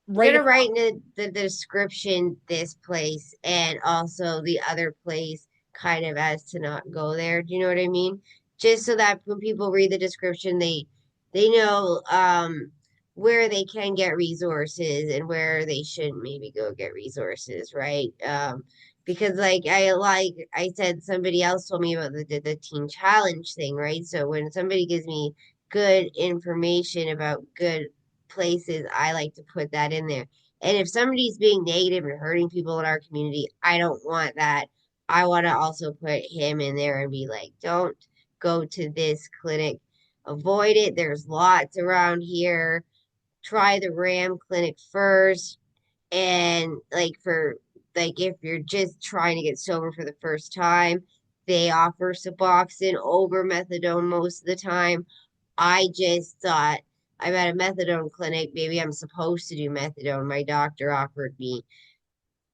right gonna across. write in the description this place and also the other place kind of as to not go there. Do you know what I mean? Just so that when people read the description, they know where they can get resources and where they shouldn't maybe go get resources, right? Because like I said, somebody else told me about the teen challenge thing, right? So when somebody gives me good information about good places, I like to put that in there. And if somebody's being negative and hurting people in our community, I don't want that. I want to also put him in there and be like, don't go to this clinic. Avoid it. There's lots around here. Try the Ram clinic first. And like if you're just trying to get sober for the first time, they offer Suboxone over methadone most of the time. I just thought I'm at a methadone clinic. Maybe I'm supposed to do methadone. My doctor offered me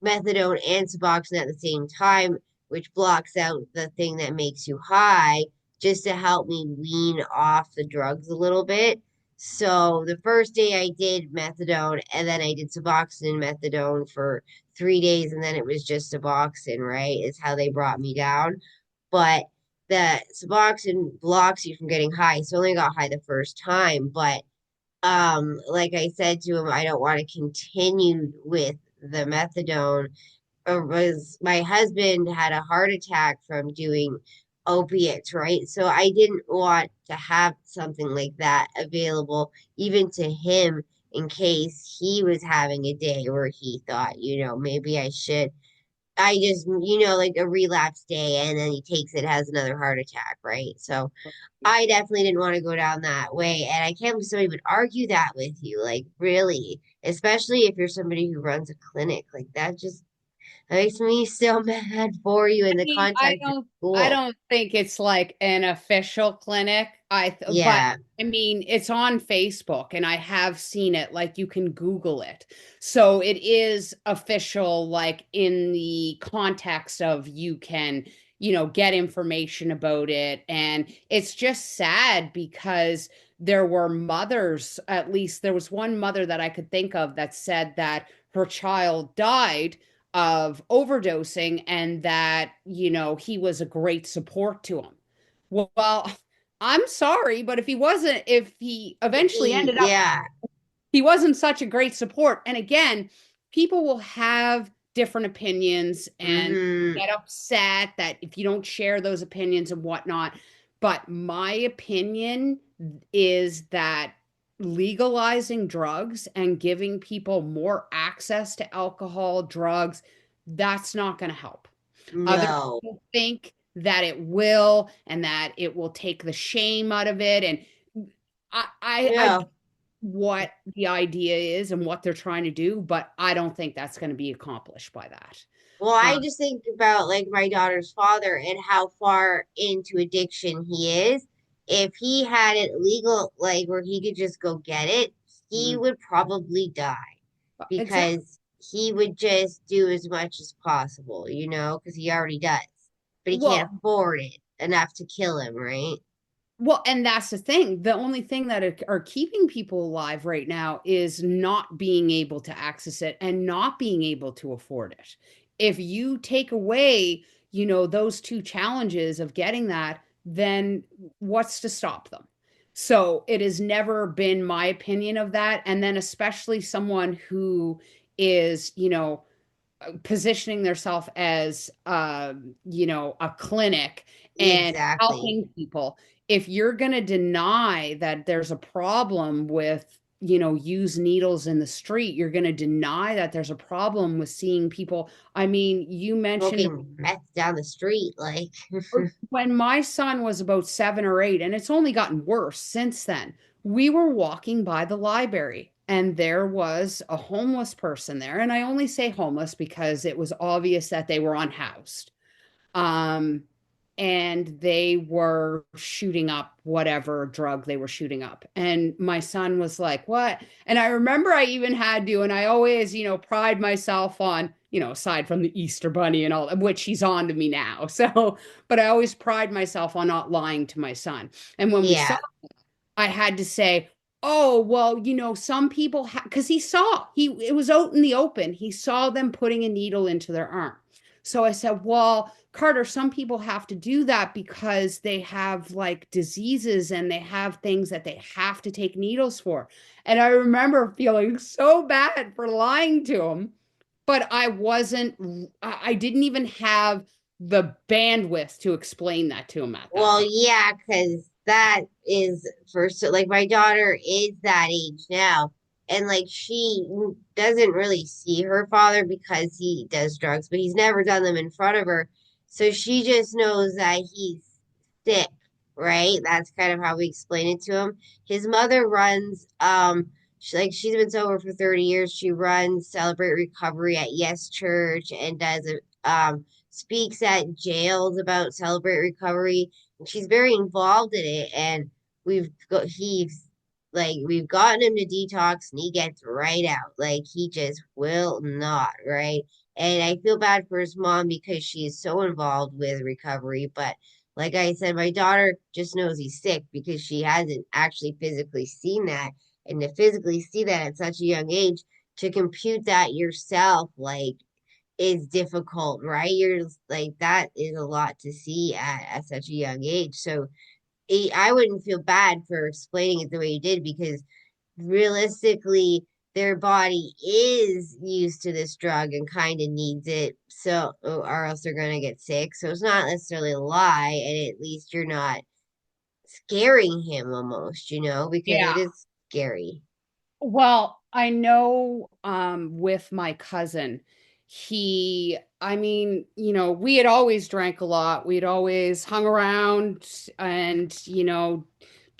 methadone and Suboxone at the same time, which blocks out the thing that makes you high, just to help me wean off the drugs a little bit. So the first day I did methadone, and then I did Suboxone and methadone for 3 days, and then it was just Suboxone, right? Is how they brought me down. But the Suboxone blocks you from getting high. So I only got high the first time, but like I said to him, I don't want to continue with the methadone. Or was my husband had a heart attack from doing opiates, right? So I didn't want to have something like that available even to him in case he was having a day where he thought, maybe I should. I just, like a relapse day and then he takes it, has another heart attack, right? So I definitely didn't want to go down that way. And I can't believe somebody would argue that with you. Like, really, especially if you're somebody who runs a clinic. Like, that makes me so mad for you in the Mean, I context of don't I school. don't think it's like an official clinic. But Yeah. I mean, it's on Facebook and I have seen it. Like you can Google it. So it is official, like in the context of you can, get information about it. And it's just sad because there were mothers, at least there was one mother that I could think of that said that her child died of overdosing and that, he was a great support to him. Well, I'm sorry, but if he eventually ended up, Yeah. he wasn't such a great support. And again, people will have different opinions and Mm-hmm. get upset that if you don't share those opinions and whatnot. But my opinion is that legalizing drugs and giving people more access to alcohol, drugs, that's not going to help. Other No. people think that it will and that it will take the shame out of it. And I get No. what the idea is and what they're trying to do, but I don't think that's going to be accomplished by that. Well, Uh, I just think about like my daughter's father and how far into addiction he is. If he had it legal, like where he could just go get it, he mm, would probably die exactly. because he would just do as much as possible, because he already does. But he can't Well, afford it enough to kill him, right? and that's the thing. The only thing that are keeping people alive right now is not being able to access it and not being able to afford it. If you take away, those two challenges of getting that, then what's to stop them? So it has never been my opinion of that. And then especially someone who is, positioning themselves as a clinic and Exactly. helping people. If you're going to deny that there's a problem with used needles in the street, you're going to deny that there's a problem with seeing people. I mean, you mentioned Smoking meth down the street, like, when my son was about 7 or 8, and it's only gotten worse since then. We were walking by the library and there was a homeless person there. And I only say homeless because it was obvious that they were unhoused. Um, and they were shooting up whatever drug they were shooting up. And my son was like, "What?" And I remember I even had to, and I always, pride myself on, aside from the Easter Bunny and all, which he's on to me now. So, but I always pride myself on not lying to my son. And when we saw, Yeah. I had to say, "Oh, well, some people because it was out in the open. He saw them putting a needle into their arm." So I said, "Well, Carter, some people have to do that because they have like diseases and they have things that they have to take needles for." And I remember feeling so bad for lying to him, but I didn't even have the bandwidth to explain that to him at that Well, time. yeah, because that is first, like my daughter is that age now, and like she doesn't really see her father because he does drugs, but he's never done them in front of her. So she just knows that he's sick, right? That's kind of how we explain it to him. His mother runs, she's been sober for 30 years. She runs Celebrate Recovery at Yes Church and does speaks at jails about Celebrate Recovery. She's very involved in it, and we've gotten him to detox, and he gets right out. Like he just will not, right? And I feel bad for his mom because she is so involved with recovery. But like I said, my daughter just knows he's sick because she hasn't actually physically seen that. And to physically see that at such a young age, to compute that yourself, like is difficult, right? You're like that is a lot to see at such a young age. So I wouldn't feel bad for explaining it the way you did because realistically, their body is used to this drug and kind of needs it, so or else they're gonna get sick. So it's not necessarily a lie, and at least you're not scaring him almost, because Yeah. it is scary. Well, I know with my cousin, I mean, we had always drank a lot. We'd always hung around and,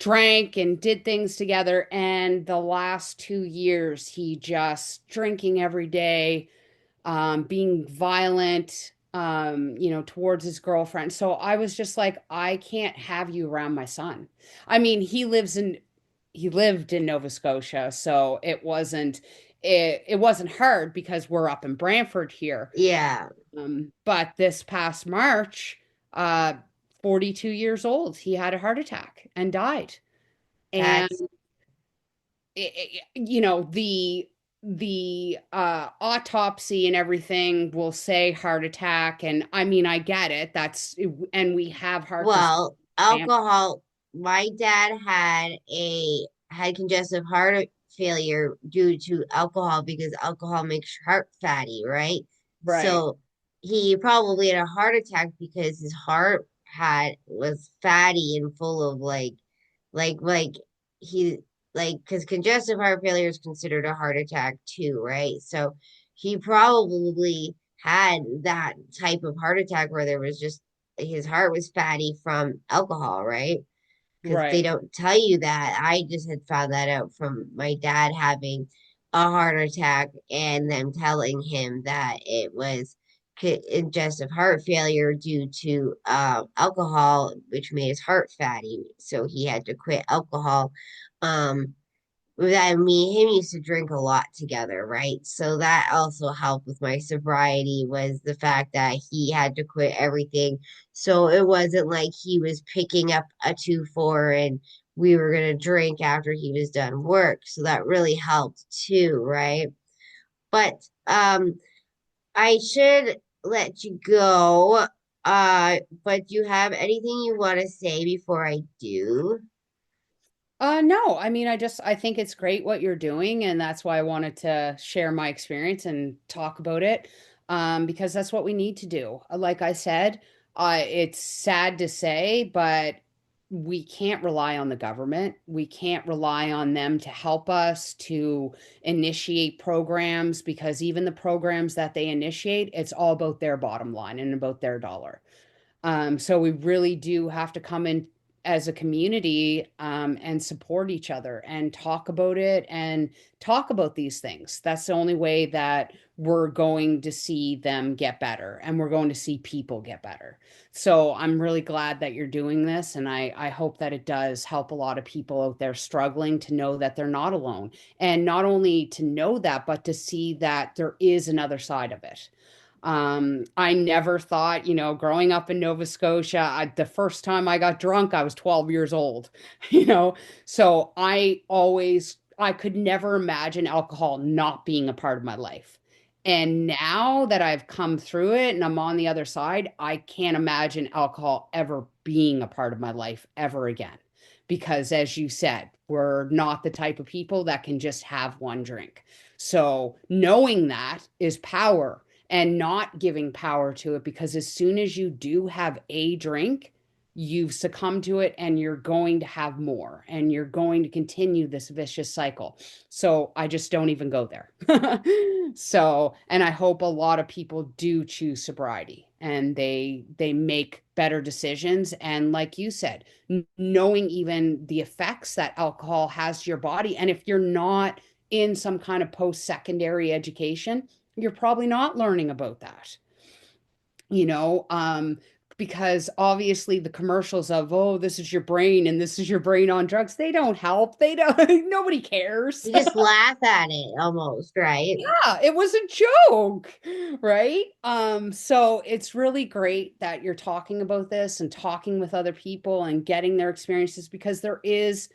drank and did things together. And the last 2 years, he just drinking every day, being violent, towards his girlfriend. So I was just like, I can't have you around my son. I mean, he lived in Nova Scotia, so it wasn't hard because we're up in Brantford here. Yeah, But this past March, uh, 42 years old, he had a heart attack and died. And that's the autopsy and everything will say heart attack, and I mean I get it. And we have heart disease. well, alcohol. My dad had congestive heart failure due to alcohol because alcohol makes your heart fatty, right? Right, So he probably had a heart attack because his heart had was fatty and full of like he because congestive heart failure is considered a heart attack too, right? So he probably had that type of heart attack where there was just his heart was fatty from alcohol, right? Because they right, don't tell you that. I just had found that out from my dad having a heart attack and them telling him that it was congestive heart failure due to alcohol, which made his heart fatty. So he had to quit alcohol. Um, that me him used to drink a lot together, right? So that also helped with my sobriety was the fact that he had to quit everything. So it wasn't like he was picking up a 2-4 and we were gonna drink after he was done work. So that really helped too, right? But I should let you go. But do you have anything you want to say before I do? No, I mean, I think it's great what you're doing, and that's why I wanted to share my experience and talk about it, because that's what we need to do. Like I said, it's sad to say, but we can't rely on the government. We can't rely on them to help us to initiate programs because even the programs that they initiate, it's all about their bottom line and about their dollar. So we really do have to come in as a community, and support each other and talk about it and talk about these things. That's the only way that we're going to see them get better and we're going to see people get better. So I'm really glad that you're doing this. And I hope that it does help a lot of people out there struggling to know that they're not alone. And not only to know that, but to see that there is another side of it. I never thought, growing up in Nova Scotia, the first time I got drunk, I was 12 years old, you know? So I could never imagine alcohol not being a part of my life. And now that I've come through it and I'm on the other side, I can't imagine alcohol ever being a part of my life ever again. Because as you said, we're not the type of people that can just have one drink. So knowing that is power and not giving power to it, because as soon as you do have a drink, you've succumbed to it and you're going to have more and you're going to continue this vicious cycle. So I just don't even go there. So, and I hope a lot of people do choose sobriety and they make better decisions. And like you said, knowing even the effects that alcohol has to your body. And if you're not in some kind of post-secondary education, you're probably not learning about that, you know, because obviously the commercials of, oh, this is your brain and this is your brain on drugs, they don't help. They don't, nobody cares. You just laugh at it almost, right? Yeah, it was a joke, right? So it's really great that you're talking about this and talking with other people and getting their experiences, because there is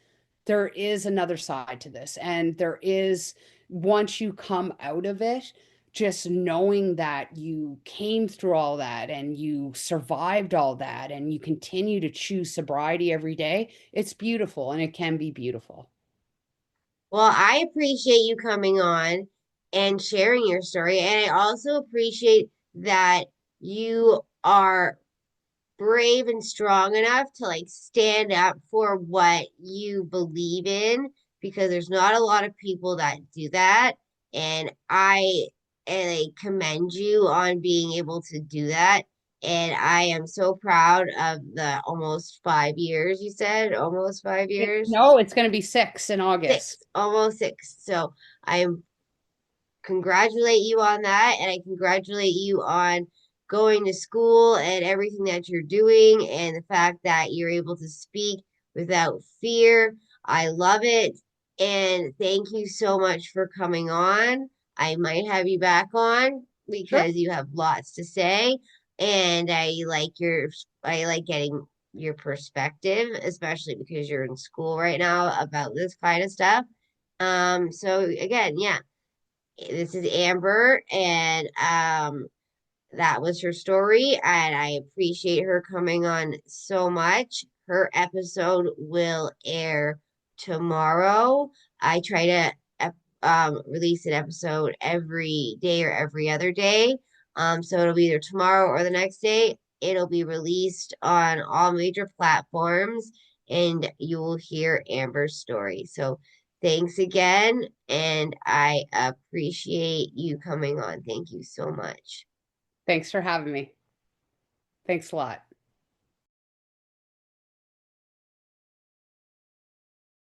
another side to this. And there is, once you come out of it, just knowing that you came through all that and you survived all that and you continue to choose sobriety every day, it's beautiful and it can be beautiful. Well, I appreciate you coming on and sharing your story. And I also appreciate that you are brave and strong enough to like stand up for what you believe in, because there's not a lot of people that do that. And I commend you on being able to do that. And I am so proud of the almost 5 years you said, almost 5 years. No, it's going to be 6 in Six, August. almost six. So I congratulate you on that, and I congratulate you on going to school and everything that you're doing, and the fact that you're able to speak without fear. I love it. And thank you so much for coming on. I might have you back on Sure. because you have lots to say, and I like getting your perspective, especially because you're in school right now about this kind of stuff. So again, yeah, this is Amber, and that was her story, and I appreciate her coming on so much. Her episode will air tomorrow. I try to release an episode every day or every other day. So it'll be either tomorrow or the next day. It'll be released on all major platforms, and you will hear Amber's story. So thanks again, and I appreciate you coming on. Thank you so much. Thanks for having me. Thanks a lot.